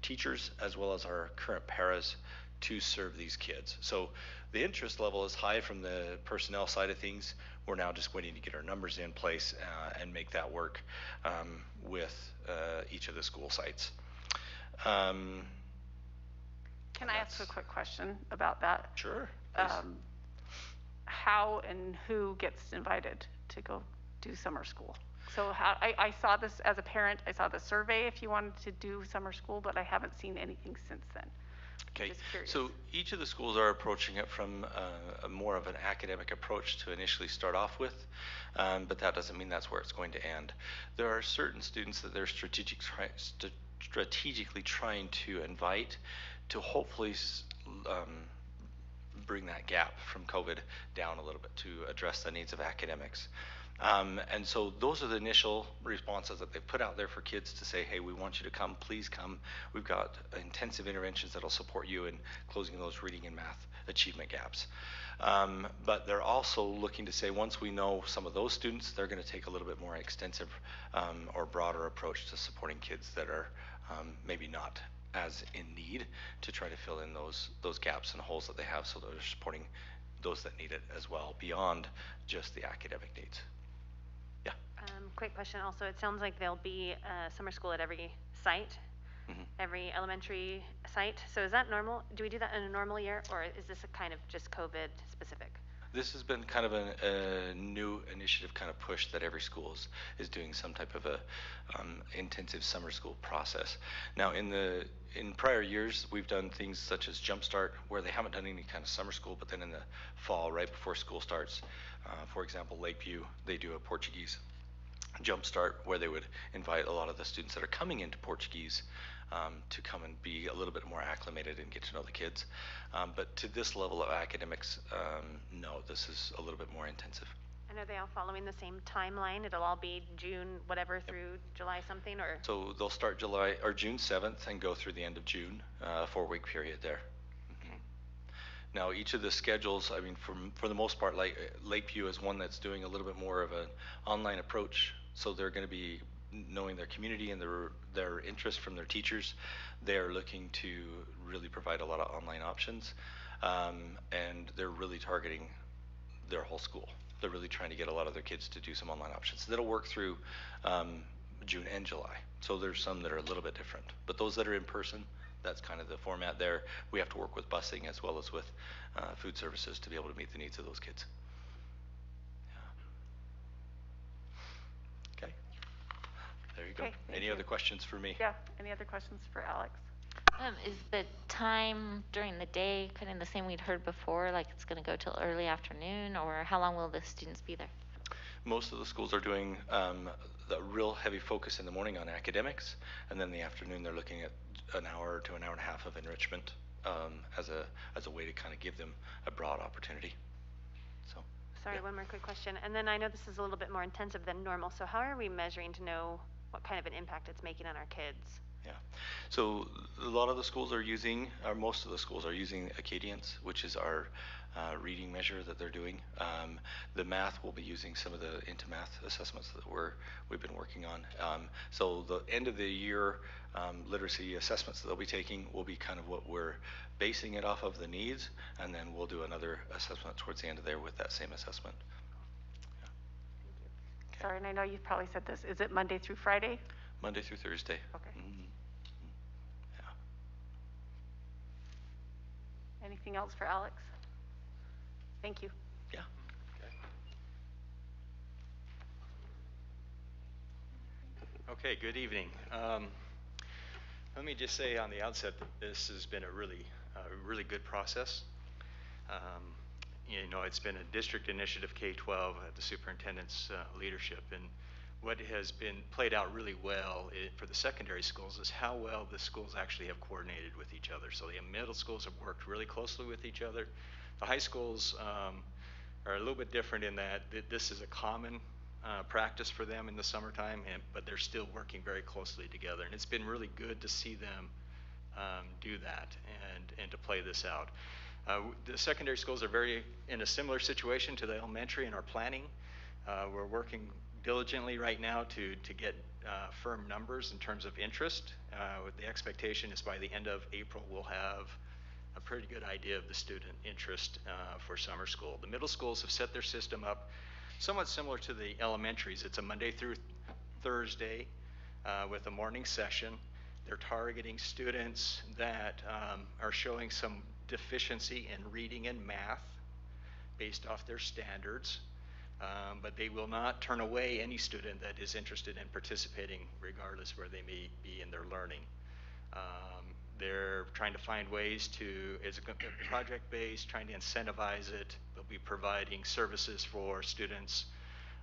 teachers as well as our current paras to serve these kids. So the interest level is high from the personnel side of things. We're now just waiting to get our numbers in place and make that work with each of the school sites. Can I ask a quick question about that? Sure. Please. How and who gets invited to go do summer school? So I saw this as a parent, I saw the survey if you wanted to do summer school, but I haven't seen anything since then. Okay, so each of the schools are approaching it from a more of an academic approach to initially start off with, but that doesn't mean that's where it's going to end. There are certain students that they're strategically trying to invite to hopefully bring that gap from COVID down a little bit to address the needs of academics. And so those are the initial responses that they've put out there for kids to say, hey, we want you to come, please come. We've got intensive interventions that'll support you in closing those reading and math achievement gaps. But they're also looking to say, once we know some of those students, they're going to take a little bit more extensive or broader approach to supporting kids that are maybe not as in need, to try to fill in those gaps and holes that they have, so they're supporting those that need it as well, beyond just the academic needs. Yeah. Quick question also, it sounds like there'll be summer school at every site, every elementary site. So is that normal? Do we do that in a normal year, or is this a kind of just COVID specific? This has been kind of a new initiative kind of push that every school is doing some type of a intensive summer school process. Now in prior years, we've done things such as Jumpstart, where they haven't done any kind of summer school, but then in the fall, right before school starts, for example, Lakeview, they do a Portuguese Jumpstart where they would invite a lot of the students that are coming into Portuguese to come and be a little bit more acclimated and get to know the kids. But to this level of academics, no, this is a little bit more intensive. And are they all following the same timeline? It'll all be June whatever through July something, or? So they'll start June 7th and go through the end of June, 4-week period there. Okay. Now, each of the schedules, I mean, for the most part, like Lakeview is one that's doing a little bit more of an online approach. So they're going to be knowing their community and their interest from their teachers. They're looking to really provide a lot of online options, and they're really targeting their whole school. They're really trying to get a lot of their kids to do some online options. That'll work through June and July. So there's some that are a little bit different, but those that are in person, that's kind of the format there. We have to work with busing as well as with food services to be able to meet the needs of those kids. Yeah. Okay. There you go. Okay, thank Any you. other questions for me? Yeah, any other questions for Alex? Is the time during the day kind of the same we'd heard before, like it's going to go till early afternoon, or how long will the students be there? Most of the schools are doing the real heavy focus in the morning on academics, and then in the afternoon they're looking at an hour to an hour and a half of enrichment as a way to kind of give them a broad opportunity. So. Sorry, Yeah. one more quick question. And then I know this is a little bit more intensive than normal, so how are we measuring to know what kind of an impact it's making on our kids? Yeah. So a lot of the schools are using, or most of the schools are using Acadians, which is our reading measure that they're doing. The math will be using some of the into math assessments that we've been working on. So the end of the year literacy assessments that they'll be taking will be kind of what we're basing it off of the needs, and then we'll do another assessment towards the end of there with that same assessment. Yeah. Sorry, and I know you've probably said this. Is it Monday through Friday? Monday through Thursday. Okay. Mm-hmm. Yeah. Anything else for Alex? Thank you. Yeah. Okay, good evening. Let me just say on the outset that this has been a really good process. You know, it's been a district initiative K-12 at the superintendent's leadership, and what has been played out really well for the secondary schools is how well the schools actually have coordinated with each other. So the middle schools have worked really closely with each other. The high schools are a little bit different in that this is a common practice for them in the summertime, but they're still working very closely together. And it's been really good to see them do that and to play this out. The secondary schools are in a similar situation to the elementary in our planning. We're working diligently right now to get firm numbers in terms of interest. The expectation is by the end of April we'll have a pretty good idea of the student interest for summer school. The middle schools have set their system up somewhat similar to the elementaries. It's a Monday through Thursday with a morning session. They're targeting students that are showing some deficiency in reading and math based off their standards, but they will not turn away any student that is interested in participating regardless where they may be in their learning. They're trying to find ways it's project-based, trying to incentivize it. They'll be providing services for students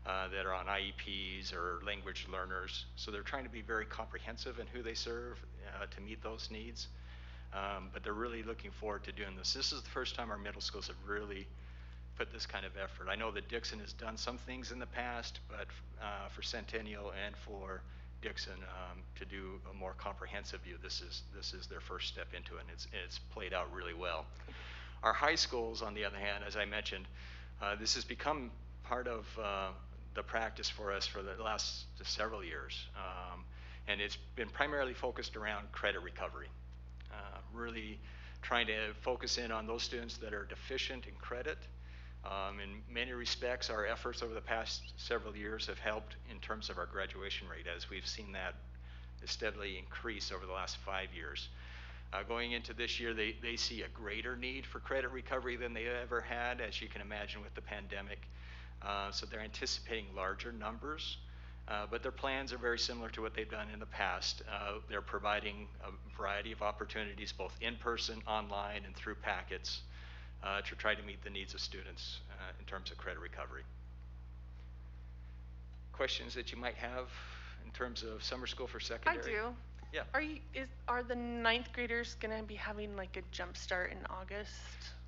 that are on IEPs or language learners. So they're trying to be very comprehensive in who they serve to meet those needs. But they're really looking forward to doing this. This is the first time our middle schools have really put this kind of effort. I know that Dixon has done some things in the past, but for Centennial and for Dixon to do a more comprehensive view, this is their first step into it, and it's played out really well. Our high schools, on the other hand, as I mentioned, this has become part of the practice for us for the last several years, and it's been primarily focused around credit recovery, really trying to focus in on those students that are deficient in credit. In many respects, our efforts over the past several years have helped in terms of our graduation rate, as we've seen that steadily increase over the last 5 years. Going into this year, they see a greater need for credit recovery than they ever had, as you can imagine with the pandemic. So they're anticipating larger numbers, but their plans are very similar to what they've done in the past. They're providing a variety of opportunities, both in person, online, and through packets, to try to meet the needs of students in terms of credit recovery. Questions that you might have in terms of summer school for I secondary? do. Yeah. Are the ninth graders gonna be having like a jump start in August?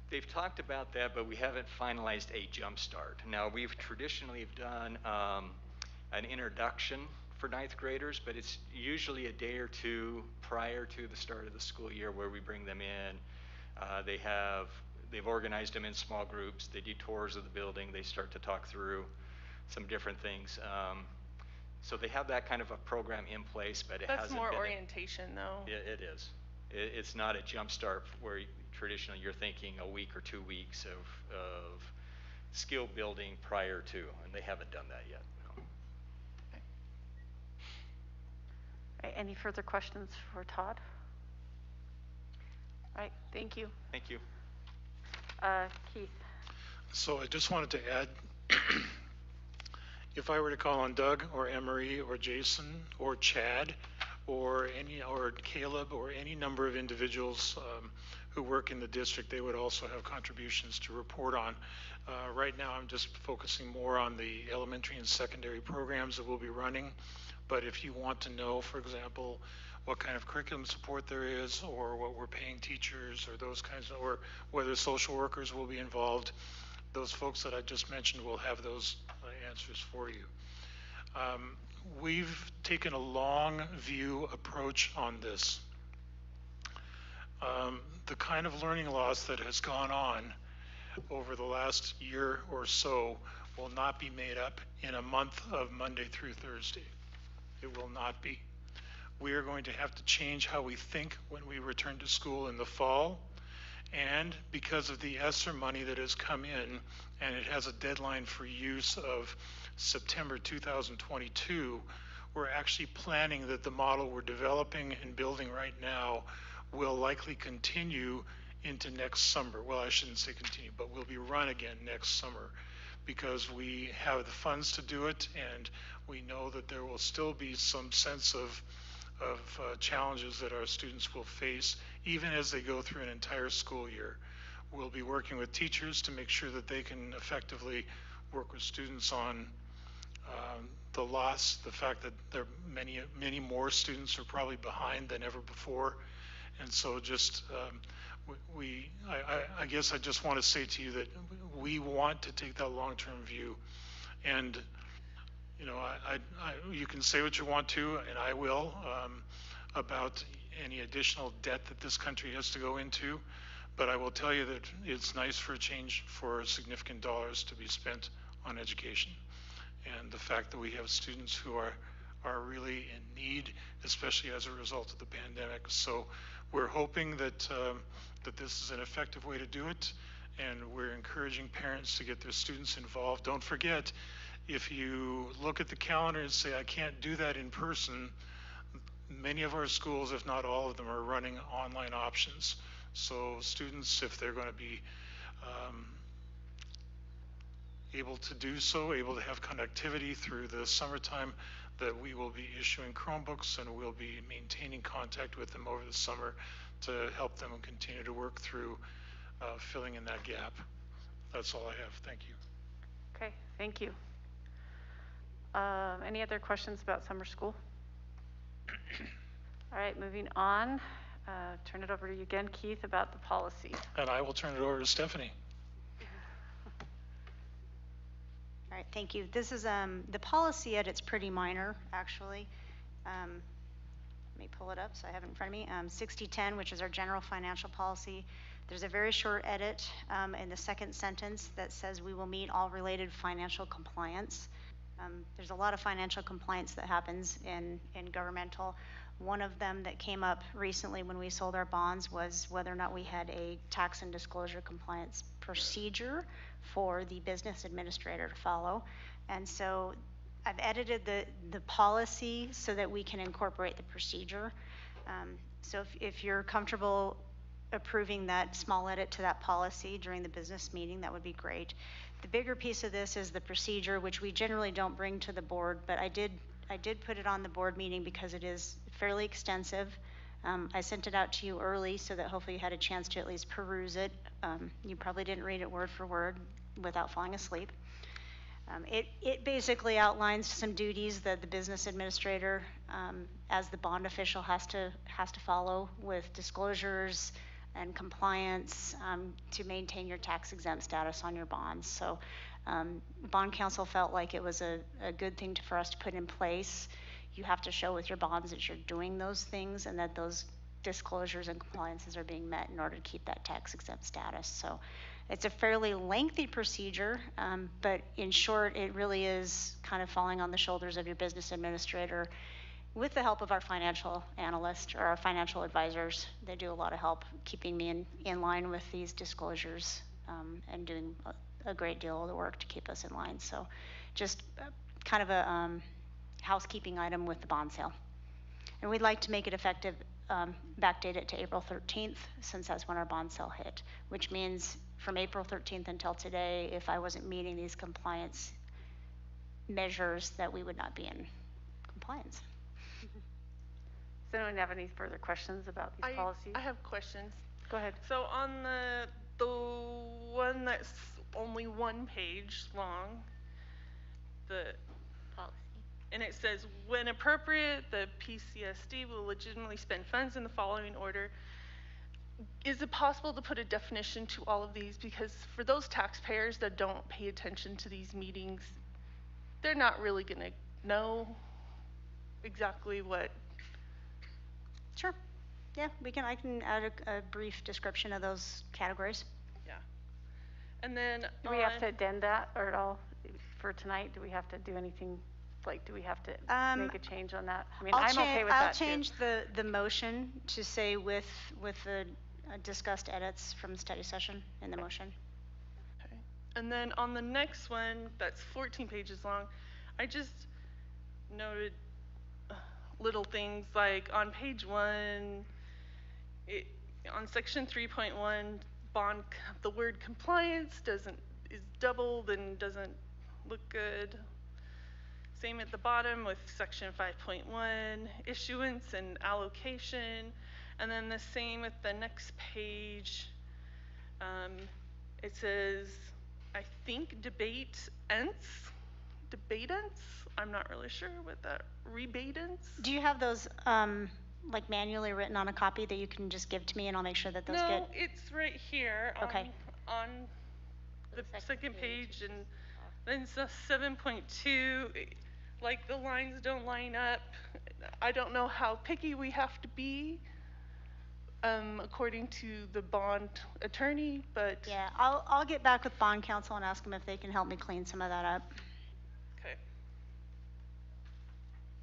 They've talked about that, but we haven't finalized a jump start. Now, we've traditionally done an introduction for ninth graders, but it's usually a day or two prior to the start of the school year where we bring them in. They've organized them in small groups. They do tours of the building. They start to talk through some different things. So they have that kind of a program in place, but it hasn't been. That's more orientation, though. It is. It's not a jump start where traditionally you're thinking a week or 2 weeks of skill building prior to, and they haven't done that yet. No. Okay. All right, any further questions for Todd? All right, thank you. Thank you. Keith. So I just wanted to add, if I were to call on Doug or Emery or Jason or Chad or Caleb or any number of individuals who work in the district, they would also have contributions to report on. Right now I'm just focusing more on the elementary and secondary programs that we'll be running. But if you want to know, for example, what kind of curriculum support there is, or what we're paying teachers, or those kinds of, or whether social workers will be involved, those folks that I just mentioned will have those answers for you. We've taken a long view approach on this. The kind of learning loss that has gone on over the last year or so will not be made up in a month of Monday through Thursday. It will not be. We are going to have to change how we think when we return to school in the fall. And because of the ESSER money that has come in, and it has a deadline for use of September 2022, we're actually planning that the model we're developing and building right now will likely continue into next summer. Well, I shouldn't say continue, but will be run again next summer, because we have the funds to do it, and we know that there will still be some sense of challenges that our students will face even as they go through an entire school year. We'll be working with teachers to make sure that they can effectively work with students on the loss, the fact that there are many more students are probably behind than ever before. And so just I guess I just want to say to you that we want to take that long-term view. And you know, you can say what you want to, and I will, about any additional debt that this country has to go into. But I will tell you that it's nice for a change for significant dollars to be spent on education. And the fact that we have students who are really in need, especially as a result of the pandemic. So we're hoping that that this is an effective way to do it, and we're encouraging parents to get their students involved. Don't forget, if you look at the calendar and say, I can't do that in person, many of our schools, if not all of them, are running online options. So students, if they're going to be able to do so, able to have connectivity through the summertime, that we will be issuing Chromebooks, and we'll be maintaining contact with them over the summer to help them continue to work through filling in that gap. That's all I have. Thank you. Okay, thank you. Any other questions about summer school? All right, moving on. Turn it over to you again, Keith, about the policy. And I will turn it over to Stephanie. All right, thank you. This is the policy at its pretty minor, actually. Let me pull it up so I have it in front of me. 6010, which is our general financial policy. There's a very short edit in the second sentence that says we will meet all related financial compliance. There's a lot of financial compliance that happens in governmental. One of them that came up recently when we sold our bonds was whether or not we had a tax and disclosure compliance procedure for the business administrator to follow. And so I've edited the policy so that we can incorporate the procedure. So if you're comfortable approving that small edit to that policy during the business meeting, that would be great. The bigger piece of this is the procedure, which we generally don't bring to the board, but I did put it on the board meeting because it is fairly extensive. I sent it out to you early so that hopefully you had a chance to at least peruse it. You probably didn't read it word for word without falling asleep. It basically outlines some duties that the business administrator, as the bond official, has to follow with disclosures and compliance to maintain your tax exempt status on your bonds. So bond counsel felt like it was a good thing for us to put in place. You have to show with your bonds that you're doing those things and that those disclosures and compliances are being met in order to keep that tax exempt status. So it's a fairly lengthy procedure, but in short, it really is kind of falling on the shoulders of your business administrator with the help of our financial analyst or our financial advisors. They do a lot of help keeping me in line with these disclosures and doing a great deal of the work to keep us in line. So just kind of a housekeeping item with the bond sale. And we'd like to make it effective, backdate it to April 13th, since that's when our bond sale hit, which means from April 13th until today, if I wasn't meeting these compliance measures, that we would not be in compliance. Does anyone have any further questions about these policies? I have questions. Go ahead. So on the one that's only 1 page long, and it says, when appropriate, the PCSD will legitimately spend funds in the following order. Is it possible to put a definition to all of these? Because for those taxpayers that don't pay attention to these meetings, they're not really going to know exactly what. Sure. Yeah, I can add a brief description of those categories. Yeah. And then do we have to addend that or at all for tonight? Do we have to do anything? Like, do we have to make a change on that? I mean, I'm okay with that I'll change the motion to say with the discussed edits from the study session in the motion. Okay. And then on the next one, that's 14 pages long, I just noted little things like on page 1, on section 3.1, bond, the word compliance is doubled and doesn't look good. Same at the bottom with section 5.1, issuance and allocation. And then the same with the next page. It says, I think debatants. I'm not really sure what that, rebatants? Do you have those like manually written on a copy that you can just give to me and I'll make sure that those get? No, it's right here okay. on the second page. And then it's 7.2. Like the lines don't line up. I don't know how picky we have to be according to the bond attorney, but. Yeah, I'll get back with bond counsel and ask them if they can help me clean some of that up. Okay.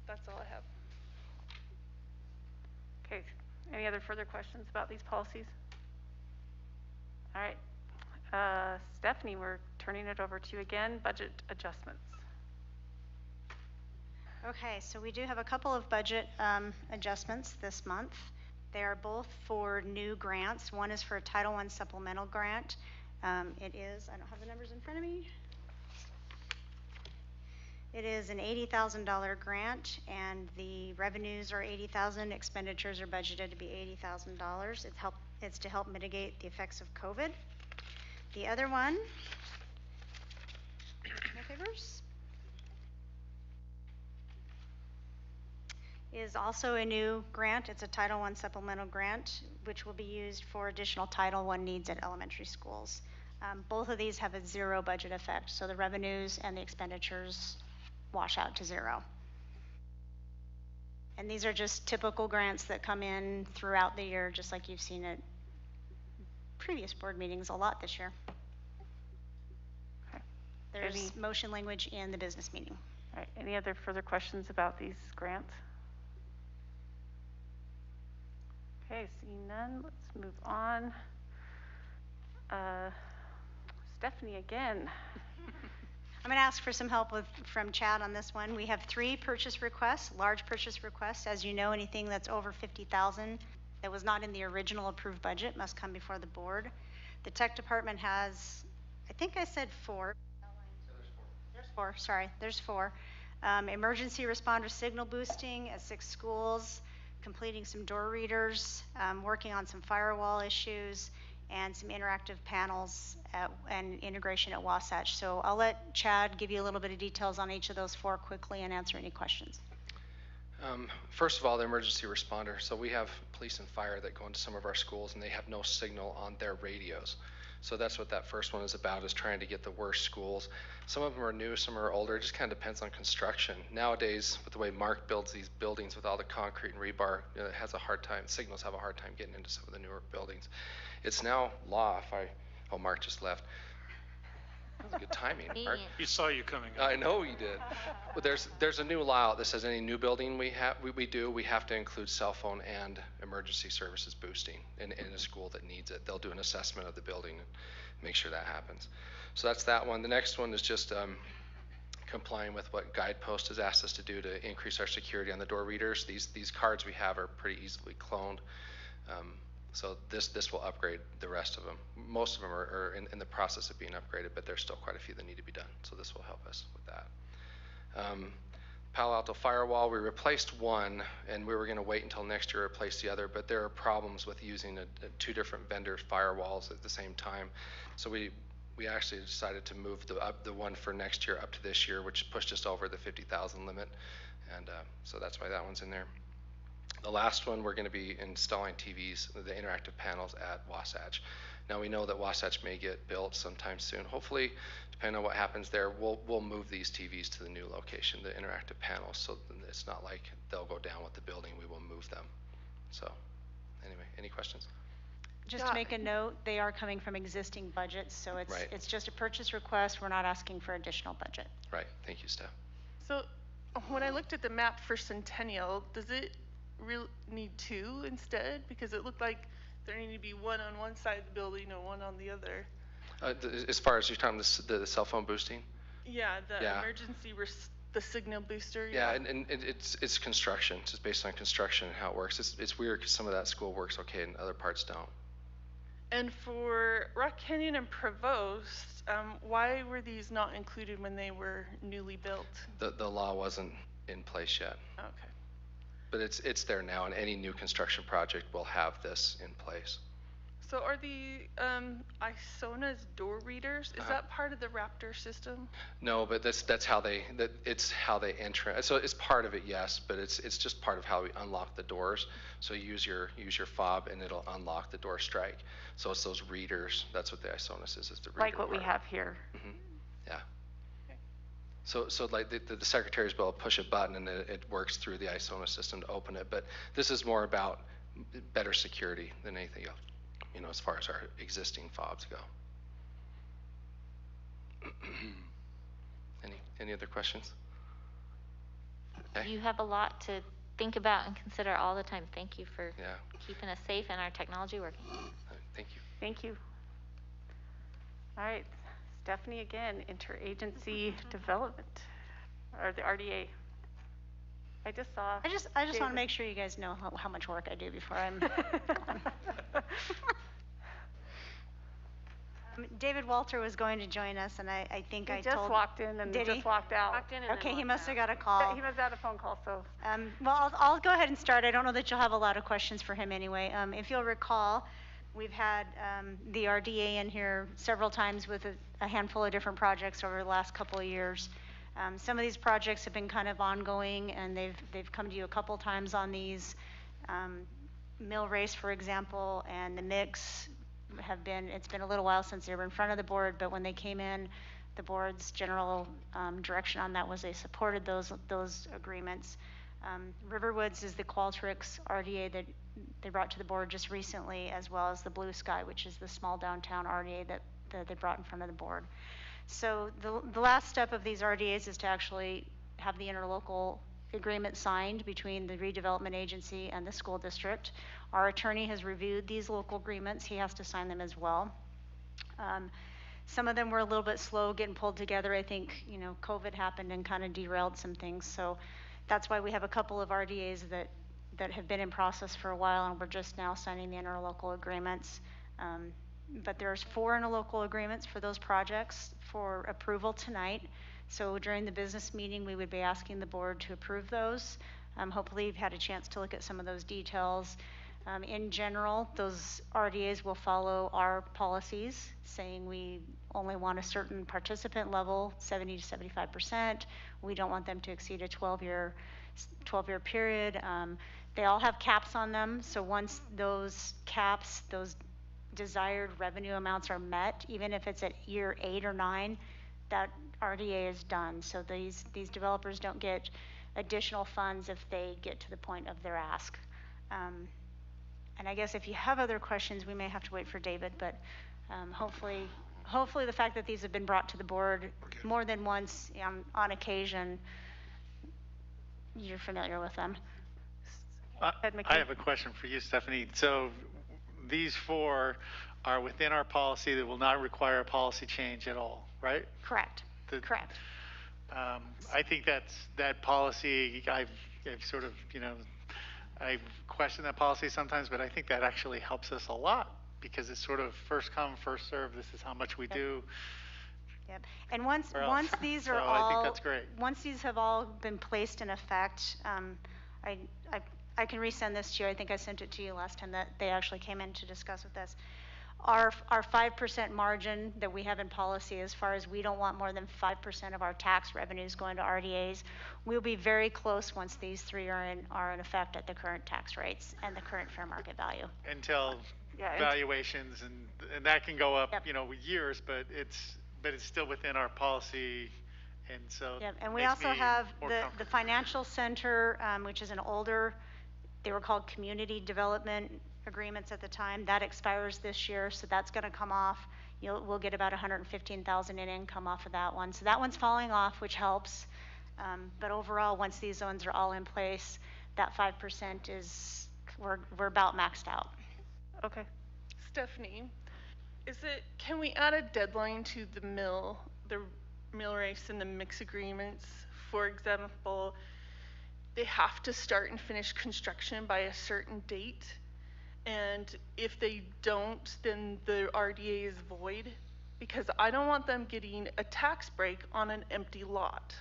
That's all I have. Okay, any other further questions about these policies? All right, Stephanie, we're turning it over to you again, budget adjustments. Okay, so we do have a couple of budget adjustments this month. They are both for new grants. One is for a Title I supplemental grant. It is, I don't have the numbers in front of me. It is an $80,000 grant, and the revenues are $80,000. Expenditures are budgeted to be $80,000. It's to help mitigate the effects of COVID. The other one, my favors, is also a new grant. It's a Title I supplemental grant, which will be used for additional Title I needs at elementary schools. Both of these have a zero budget effect, so the revenues and the expenditures wash out to zero. And these are just typical grants that come in throughout the year, just like you've seen at previous board meetings a lot this year. Okay. There's motion language in the business meeting. All right, any other further questions about these grants? Okay, seeing none, let's move on. Stephanie again. I'm going to ask for some help from Chad on this one. We have 3 purchase requests, large purchase requests. As you know, anything that's over 50,000 that was not in the original approved budget must come before the board. The tech department has, I think I said 4. There's 4, sorry, there's 4. Emergency responder signal boosting at 6 schools, completing some door readers, working on some firewall issues, and some interactive panels and integration at Wasatch. So I'll let Chad give you a little bit of details on each of those 4 quickly and answer any questions. First of all, the emergency responder. So we have police and fire that go into some of our schools and they have no signal on their radios. So that's what that first one is about, is trying to get the worst schools. Some of them are new, some are older. It just kind of depends on construction. Nowadays, with the way Mark builds these buildings with all the concrete and rebar, it has a hard time, signals have a hard time getting into some of the newer buildings. It's now law oh, Mark just left. That was good timing, Mark. He saw you coming. I know he did. But there's a new law out that says any new building we have to include cell phone and emergency services boosting in a school that needs it. They'll do an assessment of the building and make sure that happens. So that's that one. The next one is just complying with what Guidepost has asked us to do to increase our security on the door readers. These cards we have are pretty easily cloned. So this will upgrade the rest of them. Most of them are in the process of being upgraded, but there's still quite a few that need to be done. So this will help us with that. Palo Alto firewall, we replaced one, and we were going to wait until next year to replace the other, but there are problems with using 2 different vendors' firewalls at the same time. So we actually decided to move the one for next year up to this year, which pushed us over the 50,000 limit, and so that's why that one's in there. The last one, we're going to be installing TVs, the interactive panels at Wasatch. Now we know that Wasatch may get built sometime soon. Hopefully, depending on what happens there, we'll move these TVs to the new location, the interactive panels, so it's not like they'll go down with the building. We will move them. So anyway, any questions? Just to make a note, they are coming from existing budgets, so it's just a purchase request. We're not asking for additional budget. Right. Thank you, Steph. So when I looked at the map for Centennial, does it really need 2 instead? Because it looked like there needed to be one on one side of the building and one on the other. As far as you're talking the cell phone boosting? Yeah, emergency the signal booster. Yeah, and it's construction. It's just based on construction and how it works. It's weird because some of that school works okay and other parts don't. And for Rock Canyon and Provost, why were these not included when they were newly built? The law wasn't in place yet. Okay. But it's there now, and any new construction project will have this in place. So are the ISONA's door readers, is that part of the Raptor system? No, but it's how they enter. So it's part of it, yes, but it's just part of how we unlock the doors. So you use your fob and it'll unlock the door strike. So it's those readers. That's what the ISONA's is the reader Like what part. we have here. Mm-hmm. Yeah. So like the secretaries will push a button and it works through the ISONA system to open it. But this is more about better security than anything else, as far as our existing fobs go. Any other questions? Okay. You have a lot to think about and consider all the time. Thank you for Yeah. keeping us safe and our technology working. Thank you. Thank you. All right, Stephanie again, interagency development, or the RDA. I just saw. I just want to make sure you guys know how much work I do before I'm gone. David Walter was going to join us, and I think I told. He just walked in and Did just he? walked out. Walked in and Okay, then he walked must have out. got a call. He must have had a phone call, so. Well, I'll go ahead and start. I don't know that you'll have a lot of questions for him anyway. If you'll recall, we've had the RDA in here several times with a handful of different projects over the last couple of years. Some of these projects have been kind of ongoing, and they've come to you a couple times on these. Mill Race, for example, and the Mix it's been a little while since they were in front of the board, but when they came in, the board's general direction on that was they supported those agreements. Riverwoods is the Qualtrics RDA that they brought to the board just recently, as well as the Blue Sky, which is the small downtown RDA that they brought in front of the board. So the last step of these RDAs is to actually have the interlocal agreement signed between the redevelopment agency and the school district. Our attorney has reviewed these local agreements. He has to sign them as well. Some of them were a little bit slow getting pulled together. I think, you know, COVID happened and kind of derailed some things. So that's why we have a couple of RDAs that have been in process for a while, and we're just now signing the interlocal agreements. But there's 4 interlocal agreements for those projects for approval tonight. So during the business meeting, we would be asking the board to approve those. Hopefully you've had a chance to look at some of those details. In general, those RDAs will follow our policies, saying we only want a certain participant level, 70 to 75%. We don't want them to exceed a 12-year period. They all have caps on them, so once those caps, those desired revenue amounts are met, even if it's at year 8 or 9, that RDA is done. So these developers don't get additional funds if they get to the point of their ask. And I guess if you have other questions, we may have to wait for David, but hopefully the fact that these have been brought to the board more than once on occasion, you're familiar with them. I have a question for you, Stephanie. So these 4 are within our policy that will not require a policy change at all, right? Correct. Correct. I think that policy, I've sort of, you know, I question that policy sometimes, but I think that actually helps us a lot because it's sort of first come, first serve. This is how much we do. Yep. And once these are so all, I think that's great. Once these have all been placed in effect, I can resend this to you. I think I sent it to you last time that they actually came in to discuss with us. Our 5% margin that we have in policy, as far as we don't want more than 5% of our tax revenues going to RDAs, we'll be very close once these 3 are in effect at the current tax rates and the current fair market value. Until valuations and that can go up, you know, with years, but it's still within our policy. And so and we also have the financial center, which is an older, they were called community development agreements at the time. That expires this year, so that's going to come off. We'll get about $115,000 in income off of that one. So that one's falling off, which helps. But overall, once these zones are all in place, that 5% is, we're about maxed out. Okay. Stephanie, can we add a deadline to the mill race and the mix agreements? For example, they have to start and finish construction by a certain date. And if they don't, then the RDA is void, because I don't want them getting a tax break on an empty lot.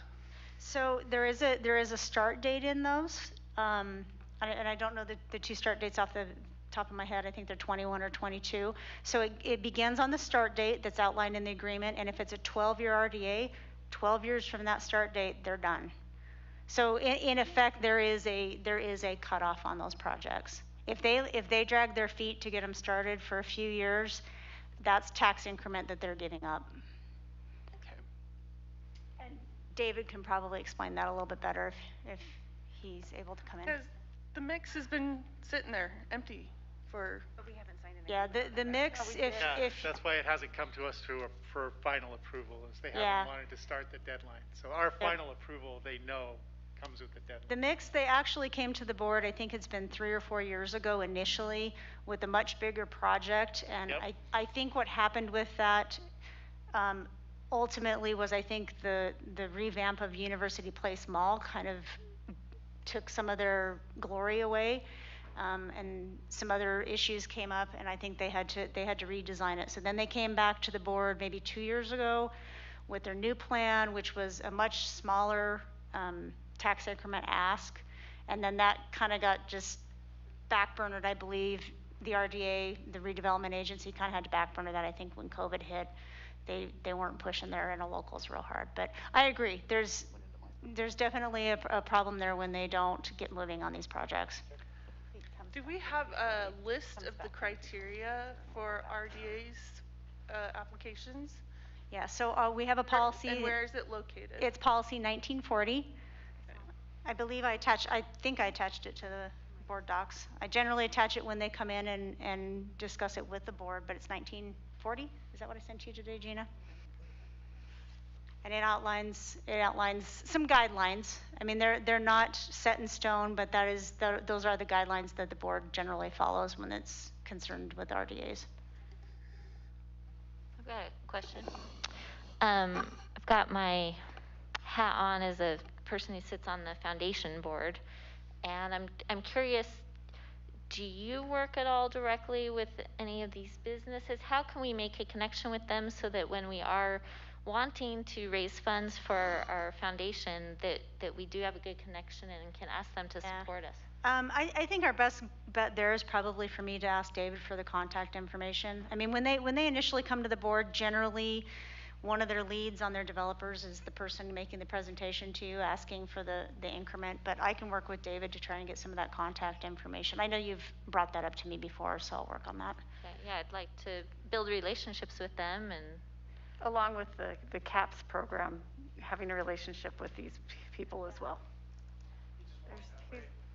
So there is a start date in those, and I don't know the 2 start dates off the top of my head. I think they're 21 or 22. So it begins on the start date that's outlined in the agreement, and if it's a 12-year RDA, 12 years from that start date, they're done. So in effect, there is a cutoff on those projects. If they drag their feet to get them started for a few years, that's tax increment that they're giving up. Okay. And David can probably explain that a little bit better if he's able to come in. Because the mix has been sitting there empty for. But we haven't signed anything. Yeah, the mix, if that's why it hasn't come to us for final approval, is they haven't wanted to start the deadline. So our final approval, they know, comes with the deadline. The mix, they actually came to the board, I think it's been 3 or 4 years ago initially, with a much bigger project. And I think what happened with that ultimately was, I think the revamp of University Place Mall kind of took some of their glory away. And some other issues came up, and I think they had to redesign it. So then they came back to the board maybe 2 years ago with their new plan, which was a much smaller tax increment ask, and then that kind of got just backburnered. I believe the RDA, the redevelopment agency, kind of had to backburner that. I think when COVID hit, they weren't pushing their interlocals real hard. But I agree, there's definitely a problem there when they don't get moving on these projects. Do we have a list of the criteria for RDA's applications? Yeah, so we have a policy. And where is it located? It's policy 1940. I believe I think I attached it to the board docs. I generally attach it when they come in and discuss it with the board, but it's 1940. Is that what I sent you today, Gina? And it outlines some guidelines. I mean, they're not set in stone, but those are the guidelines that the board generally follows when it's concerned with RDAs. I've got a question. I've got my hat on as a person who sits on the foundation board, and I'm curious, do you work at all directly with any of these businesses? How can we make a connection with them so that when we are wanting to raise funds for our foundation, that we do have a good connection and can ask them to Yeah. support us? I think our best bet there is probably for me to ask David for the contact information. I mean, when they initially come to the board, generally, one of their leads on their developers is the person making the presentation to you, asking for the increment, but I can work with David to try and get some of that contact information. I know you've brought that up to me before, so I'll work on that. Okay, yeah, I'd like to build relationships with them and. Along with the CAPS program, having a relationship with these people as well.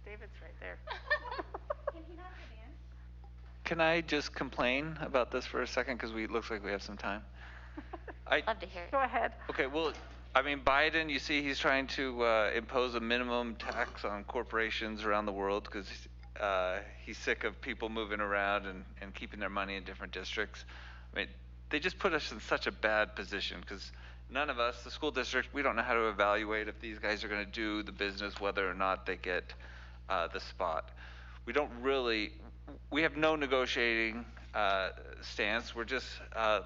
David's right there. Can I just complain about this for a second? Because looks like we have some time. Love to hear it. Go ahead. Okay, well, I mean, Biden, you see, he's trying to impose a minimum tax on corporations around the world because he's sick of people moving around and keeping their money in different districts. I mean, they just put us in such a bad position because none of us, the school district, we don't know how to evaluate if these guys are going to do the business, whether or not they get the spot. We have no negotiating stance. We're just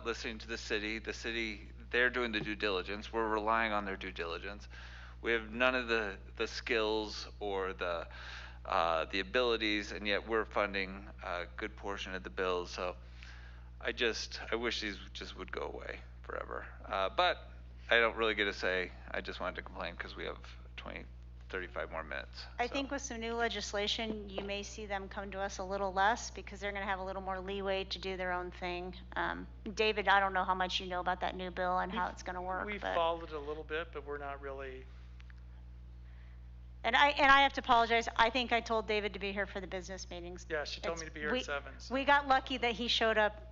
listening to the city. The city, they're doing the due diligence. We're relying on their due diligence. We have none of the skills or the abilities, and yet we're funding a good portion of the bills. So I wish these just would go away forever. But I don't really get a say. I just wanted to complain because we have 35 more minutes. I think with some new legislation, you may see them come to us a little less because they're going to have a little more leeway to do their own thing. David, I don't know how much you know about that new bill and how it's going to work. We've but followed it a little bit, but we're not really. And I have to apologize. I think I told David to be here for the business meetings. Yeah, she told me to be here at 7. So. We got lucky that he showed up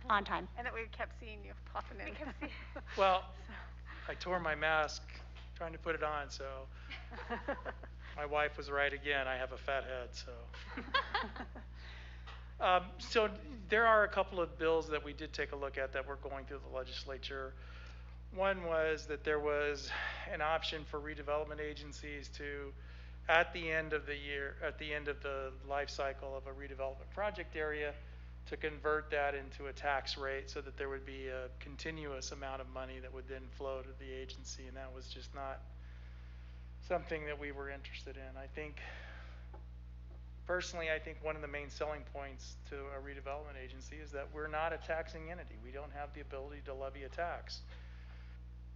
on time. And that we kept seeing you popping in. Well, I tore my mask trying to put it on, so my wife was right again. I have a fat head, so. So there are a couple of bills that we did take a look at that were going through the legislature. One was that there was an option for redevelopment agencies to, at the end of the year, at the end of the life cycle of a redevelopment project area, to convert that into a tax rate so that there would be a continuous amount of money that would then flow to the agency, and that was just not something that we were interested in. I think, personally, I think one of the main selling points to a redevelopment agency is that we're not a taxing entity. We don't have the ability to levy a tax.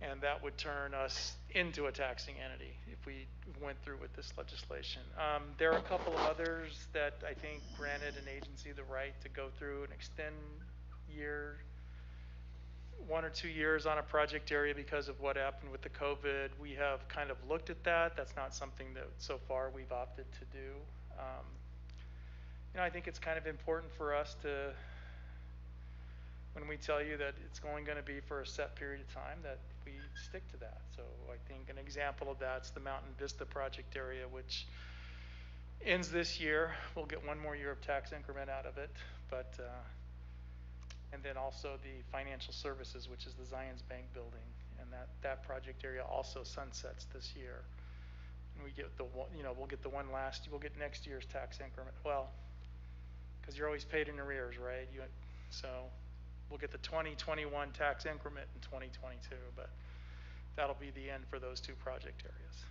And that would turn us into a taxing entity if we went through with this legislation. There are a couple of others that I think granted an agency the right to go through and extend 1 or 2 years on a project area because of what happened with the COVID. We have kind of looked at that. That's not something that so far we've opted to do. I think it's kind of important for us to, when we tell you that it's only going to be for a set period of time, that we stick to that. So I think an example of that's the Mountain Vista project area, which ends this year. We'll get 1 more year of tax increment out of it, but and then also the financial services, which is the Zions Bank building, and that project area also sunsets this year. And we get we'll get we'll get next year's tax increment. Well, because you're always paid in arrears, right? So we'll get the 2021 tax increment in 2022, but that'll be the end for those 2 project areas.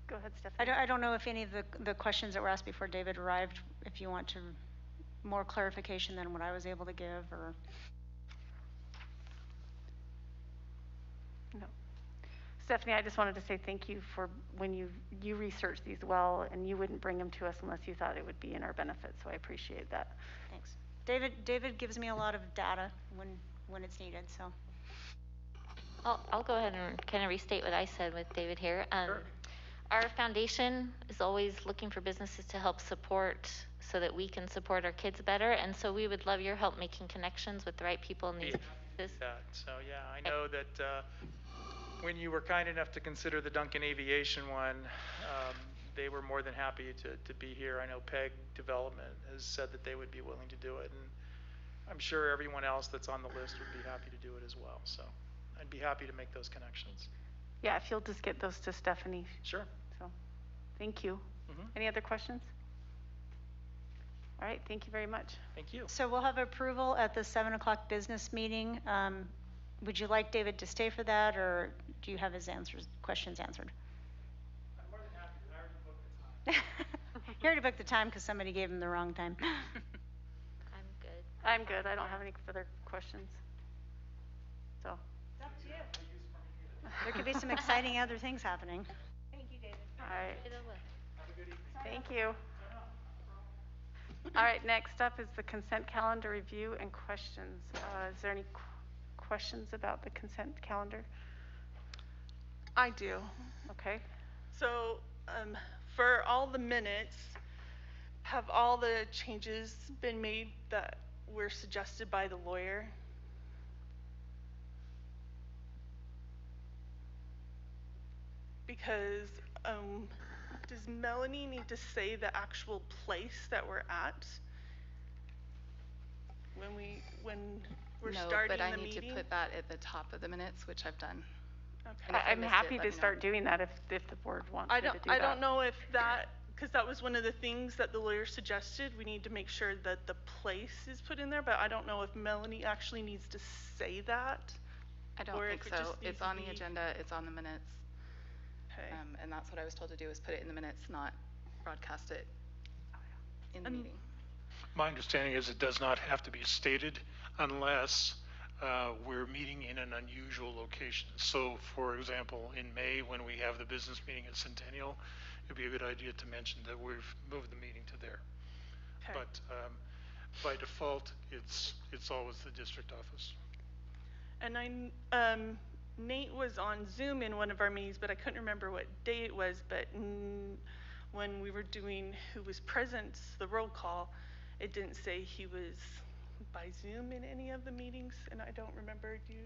Go ahead, Stephanie. I don't know if any of the questions that were asked before David arrived, if you want more clarification than what I was able to give, or. No. Stephanie, I just wanted to say thank you for when you researched these well, and you wouldn't bring them to us unless you thought it would be in our benefit, so I appreciate that. Thanks. David gives me a lot of data when it's needed, so. I'll go ahead and kind of restate what I said with David here. Sure. Our foundation is always looking for businesses to help support so that we can support our kids better, and so we would love your help making connections with the right people in these businesses. So yeah, I know that when you were kind enough to consider the Duncan Aviation one, they were more than happy to be here. I know PEG Development has said that they would be willing to do it, and I'm sure everyone else that's on the list would be happy to do it as well. So I'd be happy to make those connections. Yeah, if you'll just get those to Stephanie. Sure. So, thank you. Any other questions? All right, thank you very much. Thank you. So we'll have approval at the 7 o'clock business meeting. Would you like David to stay for that, or do you have his questions answered? I'm more than happy, but I already booked the time. He already booked the time because somebody gave him the wrong time. I'm good. I'm good. I don't have any further questions. So. It's up to you. There could be some exciting other things happening. Thank you, David. All right. It'll work. Have a good evening. Thank you. All right, next up is the consent calendar review and questions. Is there any questions about the consent calendar? I do. Okay. So, for all the minutes, have all the changes been made that were suggested by the lawyer? Because, does Melanie need to say the actual place that we're at when we're starting the meeting? No, but I need to put that at the top of the minutes, which I've done. Okay. I'm happy to start doing that if the board wants me to do that. I don't know if that, because that was one of the things that the lawyer suggested. We need to make sure that the place is put in there, but I don't know if Melanie actually needs to say that. I don't or think if it so. just needs It's to on the be- agenda, it's on the minutes. Okay. And that's what I was told to do, is put it in the minutes, not broadcast it in the meeting. My understanding is it does not have to be stated unless we're meeting in an unusual location. So, for example, in May, when we have the business meeting at Centennial, it'd be a good idea to mention that we've moved the meeting to there. Okay. But by default, it's always the district office. And Nate was on Zoom in one of our meetings, but I couldn't remember what day it was, but when we were doing who was present, the roll call, it didn't say he was by Zoom in any of the meetings, and I don't remember. Do you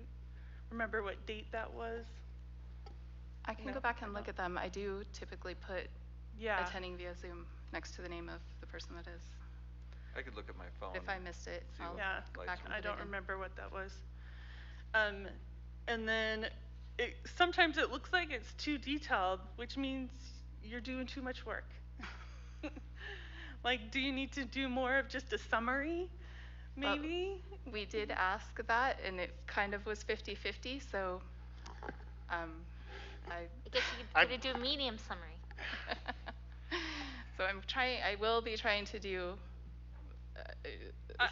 remember what date that was? I can No, go back and I look don't. at them. I do typically put attending via Zoom next to the name of the person that is. I could look at my phone. If I missed it, see I'll what Yeah, go lights back were and I put don't it in. remember what that was. And then sometimes it looks like it's too detailed, which means you're doing too much work. Like, do you need to do more of just a summary, maybe? We did ask that, and it kind of was 50-50, so I guess you could do a medium summary. So I will be trying to do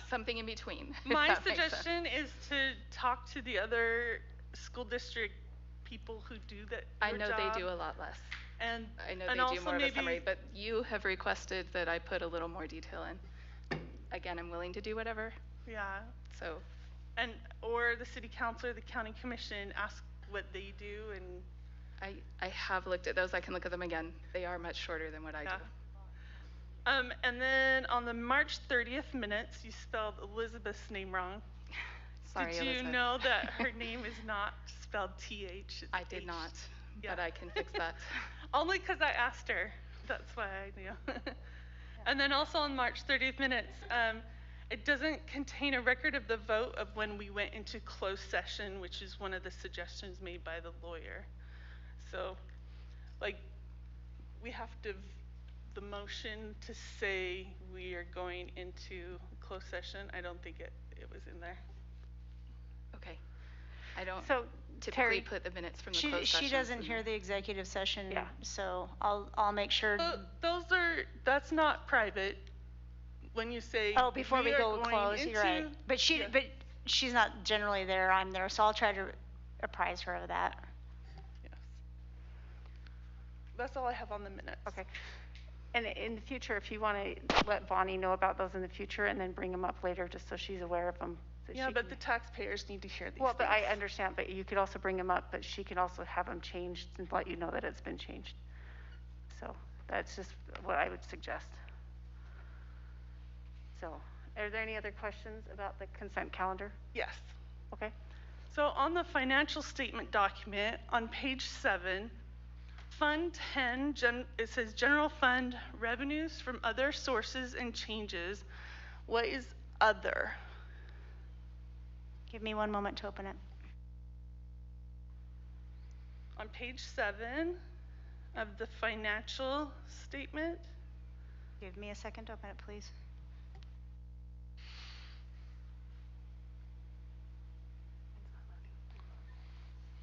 something in between. if My that makes sense. suggestion is to talk to the other school district people who do that. I know they do a lot less. And I know and they also do more of maybe, a summary, but you have requested that I put a little more detail in. Again, I'm willing to do whatever, yeah, so or the city council or the county commission ask what they do, and I have looked at those. I can look at them again. They are much shorter than what I yeah. do. And then on the March 30th minutes, you spelled Elizabeth's name wrong. Sorry, Did you Elizabeth. know that her name is not spelled TH? It's I did H. not, Yeah. but I can fix that. Only because I asked her. That's why I knew. And then also on March 30th minutes, it doesn't contain a record of the vote of when we went into closed session, which is one of the suggestions made by the lawyer. So, like, we have to, the motion to say we are going into closed session, I don't think it was in there. Okay. I don't So, typically Terry, put the minutes from the closed session. She doesn't hear the executive session, Yeah. so I'll make sure. That's not private. When you say Oh, before we are go going close, you're right. into- But Yeah. she's not generally there, I'm there, so I'll try to apprise her of that. Yes. That's all I have on the minutes. Okay. And in the future, if you want to let Bonnie know about those in the future and then bring them up later, just so she's aware of them. Yeah, but the taxpayers need to hear these Well, but I things. understand, but you could also bring them up, but she can also have them changed and let you know that it's been changed. So that's just what I would suggest. So, are there any other questions about the consent calendar? Yes. Okay. So on the financial statement document, on page 7, Fund 10, it says general fund revenues from other sources and changes. What is other? Give me one moment to open it. On page 7 of the financial statement. Give me a second to open it, please.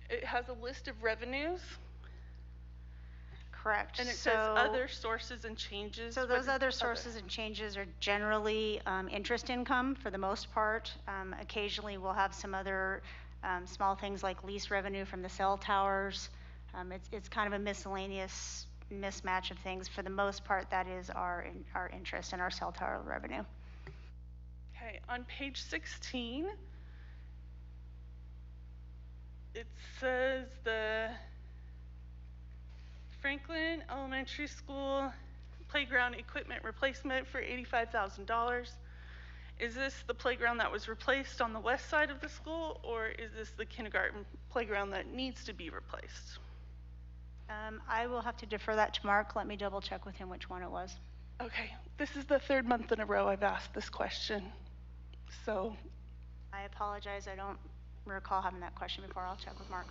It has a list of revenues. Correct. And it says other sources and changes. So those other sources and changes are generally interest income for the most part. Occasionally we'll have some other small things like lease revenue from the cell towers. It's kind of a miscellaneous mismatch of things. For the most part, that is our interest and our cell tower revenue. Okay, on page 16, it says the Franklin Elementary School playground equipment replacement for $85,000. Is this the playground that was replaced on the west side of the school, or is this the kindergarten playground that needs to be replaced? I will have to defer that to Mark. Let me double check with him which one it was. Okay, this is the 3rd month in a row I've asked this question. So I apologize. I don't recall having that question before. I'll check with Mark.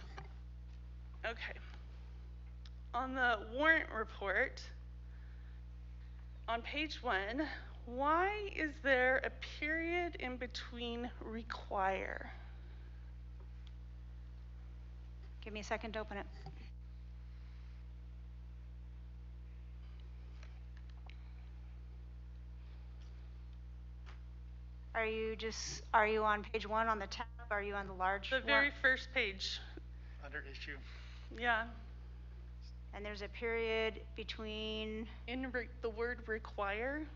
Okay. On the warrant report, on page 1, why is there a period in between require? Give me a second to open it. Are you on page 1 on the tab? Are you on the large The very first page. Under issue. Yeah. And there's a period between. In the word require.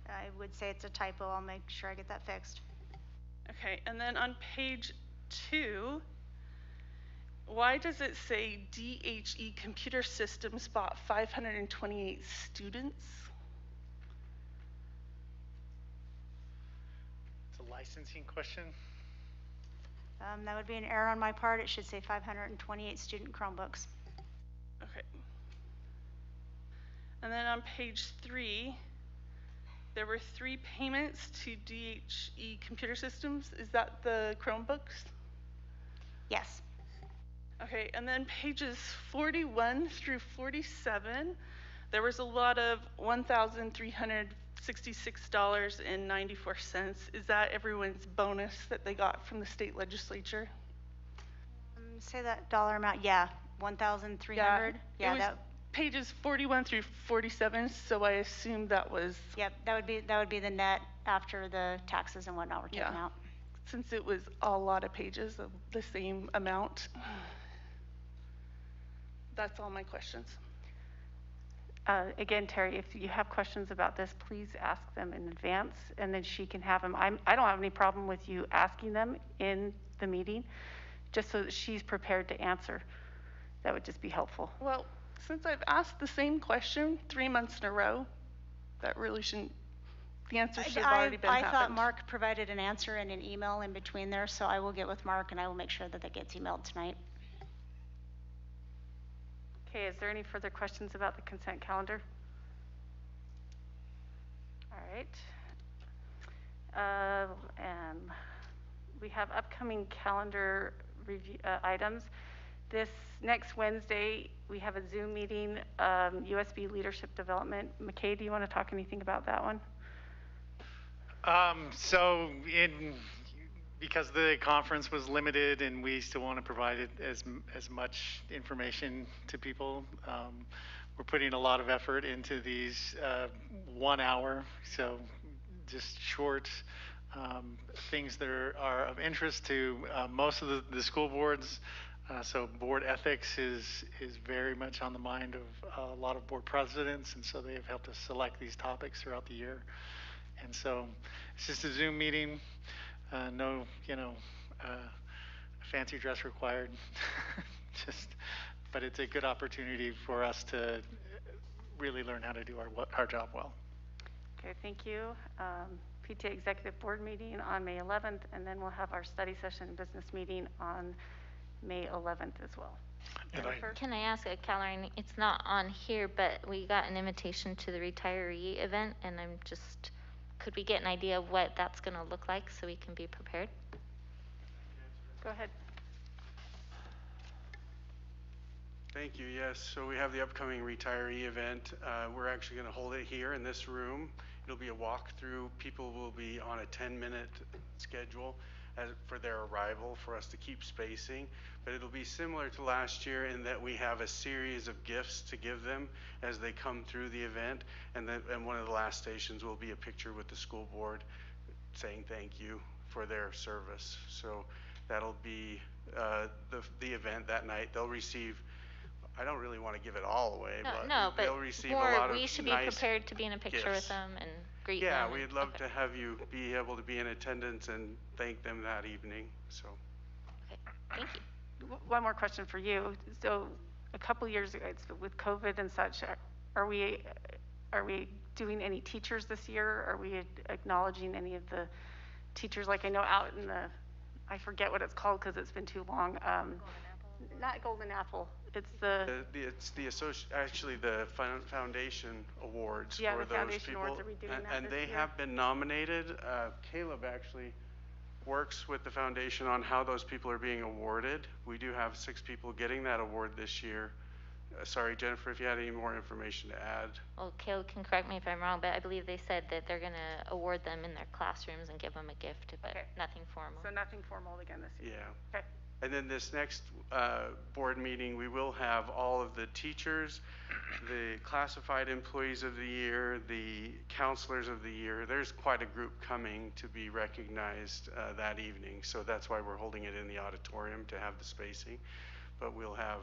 I would say it's a typo. I'll make sure I get that fixed. Okay, and then on page 2, why does it say DHE Computer Systems bought 528 students? It's a licensing question. That would be an error on my part. It should say 528 student Chromebooks. Okay. And then on page 3, there were 3 payments to DHE Computer Systems. Is that the Chromebooks? Yes. Okay, and then pages 41 through 47, there was a lot of $1,366.94. Is that everyone's bonus that they got from the state legislature? Say that dollar amount. Yeah, 1,300. Yeah, it was pages 41 through 47, so I assume that was. Yep, that would be the net after the taxes and whatnot were taken out. Since it was a lot of pages of the same amount. That's all my questions. Again, Terry, if you have questions about this, please ask them in advance, and then she can have them. I don't have any problem with you asking them in the meeting, just so that she's prepared to answer. That would just be helpful. Well, since I've asked the same question 3 months in a row, that really shouldn't, the answer should have already been happened. I thought Mark provided an answer in an email in between there, so I will get with Mark and I will make sure that gets emailed tonight. Okay, is there any further questions about the consent calendar? All right. And we have upcoming calendar review items. This next Wednesday, we have a Zoom meeting, USB Leadership Development. McKay, do you want to talk anything about that one? Because the conference was limited and we still want to provide it as much information to people, we're putting a lot of effort into these 1 hour, so just short things that are of interest to most of the school boards. So board ethics is very much on the mind of a lot of board presidents, and so they have helped us select these topics throughout the year. And so it's just a Zoom meeting. No, fancy dress required. But it's a good opportunity for us to really learn how to do our job well. Okay, thank you. PTA Executive Board meeting on May 11th, and then we'll have our study session and business meeting on May 11th as well. And Jennifer? Can I ask a Caroline? It's not on here, but we got an invitation to the retiree event, and I'm just, could we get an idea of what that's going to look like so we can be prepared? Go ahead. Thank you. Yes, so we have the upcoming retiree event. We're actually going to hold it here in this room. It'll be a walkthrough. People will be on a 10-minute schedule for their arrival for us to keep spacing. But it'll be similar to last year in that we have a series of gifts to give them as they come through the event. And one of the last stations will be a picture with the school board saying thank you for their service. So that'll be the event that night. They'll receive, I don't really want to give it all away, No, they'll but receive more, a lot of we should be nice prepared to be in a picture gifts. with them and greet Yeah, them. we'd love to have you be able to be in attendance and thank them that evening, so. Okay, thank you. One more question for you. So a couple years ago, with COVID and such, are we doing any teachers this year? Are we acknowledging any of the teachers? Like I know out in the, I forget what it's called because it's been too long. Not Golden Apple. It's Actually the foundation awards Yeah, for the those foundation people. awards. Are we doing that And this they year? have been nominated. Caleb actually works with the foundation on how those people are being awarded. We do have 6 people getting that award this year. Sorry, Jennifer, if you had any more information to add. Well, Caleb can correct me if I'm wrong, but I believe they said that they're going to award them in their classrooms and give them a gift, but Okay. nothing formal. So nothing formal again this year? Yeah. Okay. And then this next board meeting, we will have all of the teachers, the classified employees of the year, the counselors of the year. There's quite a group coming to be recognized that evening. So that's why we're holding it in the auditorium to have the spacing. But we'll have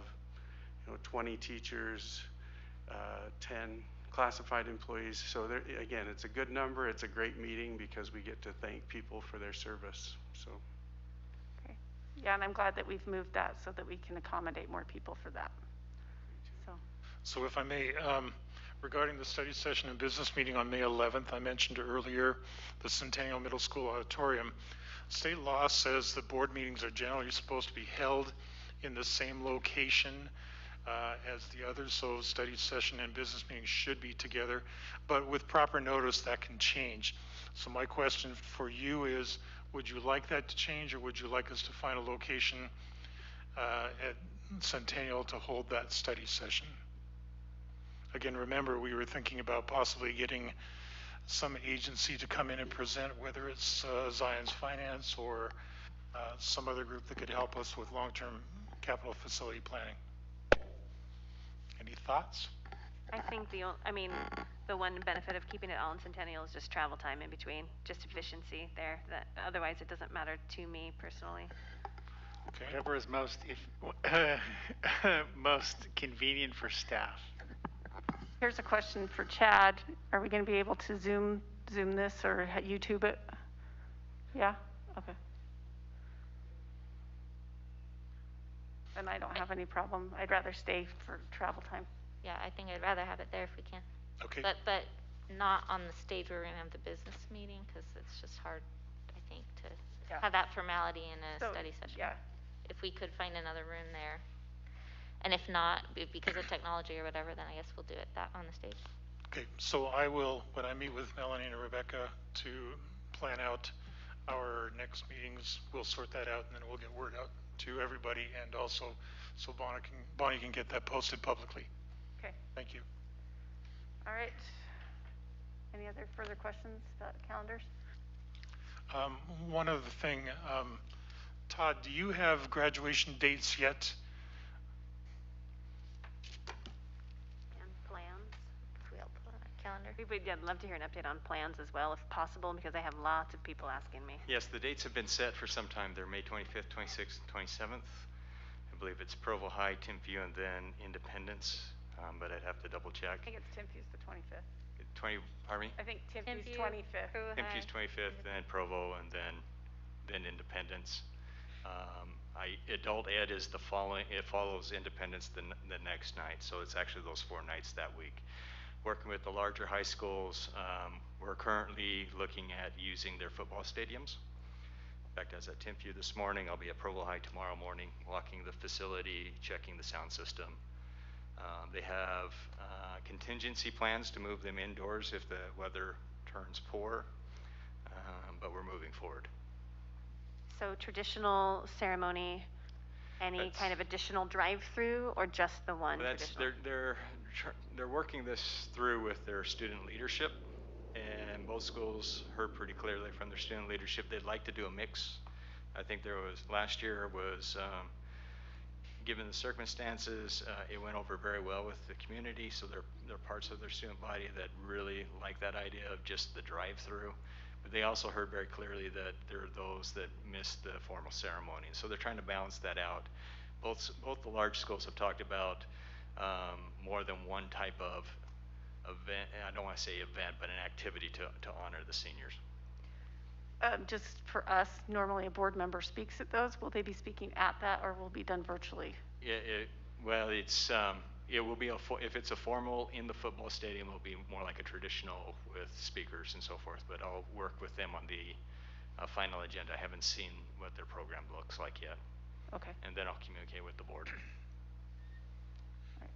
20 teachers, 10 classified employees. So there, again, it's a good number. It's a great meeting because we get to thank people for their service. So. Yeah, and I'm glad that we've moved that so that we can accommodate more people for that. So if I may, regarding the study session and business meeting on May 11th, I mentioned earlier the Centennial Middle School auditorium. State law says that board meetings are generally supposed to be held in the same location as the others, so study session and business meetings should be together, but with proper notice that can change. So my question for you is, would you like that to change, or would you like us to find a location at Centennial to hold that study session? Again, remember, we were thinking about possibly getting some agency to come in and present, whether it's Zion's Finance or some other group that could help us with long-term capital facility planning. Any thoughts? I think the one benefit of keeping it all in Centennial is just travel time in between, just efficiency there. Otherwise, it doesn't matter to me personally. Okay. Whatever is most most convenient for staff. Here's a question for Chad. Are we going to be able to Zoom this or YouTube it? Yeah? Okay. And I don't have any problem. I'd rather stay for travel time. Yeah, I think I'd rather have it there if we can. Okay. But not on the stage where we're going to have the business meeting, because it's just hard, I think, to have that formality in a study session. Yeah. If we could find another room there. And if not, because of technology or whatever, then I guess we'll do it on the stage. Okay, so I will, when I meet with Melanie and Rebecca to plan out our next meetings, we'll sort that out, and then we'll get word out to everybody, and also so Bonnie can get that posted publicly. Okay. Thank you. All right. Any other further questions about calendars? One other thing, Todd, do you have graduation dates yet? And plans. If we all put on our calendar. I'd love to hear an update on plans as well, if possible, because I have lots of people asking me. Yes, the dates have been set for some time. They're May 25th, 26th, 27th. I believe it's Provo High, Timpview, and then Independence, but I'd have to double check. I think it's Timpview's the 25th. Pardon me? I think Timpview's 25th. Timpview's 25th, then Provo, and then Independence. Adult Ed is the following. It follows Independence the next night, so it's actually those 4 nights that week. Working with the larger high schools, we're currently looking at using their football stadiums In fact, I was at Timpview this morning. I'll be at Provo High tomorrow morning, walking the facility, checking the sound system. They have contingency plans to move them indoors if the weather turns poor, but we're moving forward. So traditional ceremony, any kind of additional drive-through, or just the one traditional? They're working this through with their student leadership, and both schools heard pretty clearly from their student leadership they'd like to do a mix. I think last year was, given the circumstances, it went over very well with the community, so there are parts of their student body that really like that idea of just the drive-through. But they also heard very clearly that there are those that missed the formal ceremony. So they're trying to balance that out. Both the large schools have talked about more than one type of event. I don't want to say event, but an activity to honor the seniors. Just for us, normally a board member speaks at those. Will they be speaking at that, or will it be done virtually? Well, it will be if it's a formal in the football stadium, it'll be more like a traditional with speakers and so forth. But I'll work with them on the final agenda. I haven't seen what their program looks like yet. Okay. And then I'll communicate with the board. All right.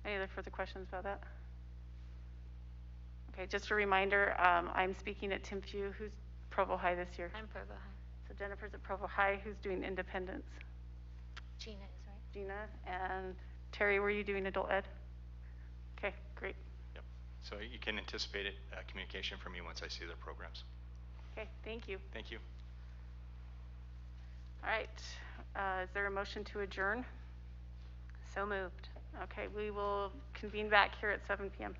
Any other further questions about that? Okay, just a reminder, I'm speaking at Timpview. Who's Provo High this year? I'm Provo High. So Jennifer's at Provo High. Who's doing Independence? Gina is right. Gina. And Terry, were you doing adult ed? Okay, great. Yep. So you can anticipate communication from me once I see their programs. Okay, thank you. Thank you. All right, is there a motion to adjourn? So moved. Okay, we will convene back here at 7 p.m.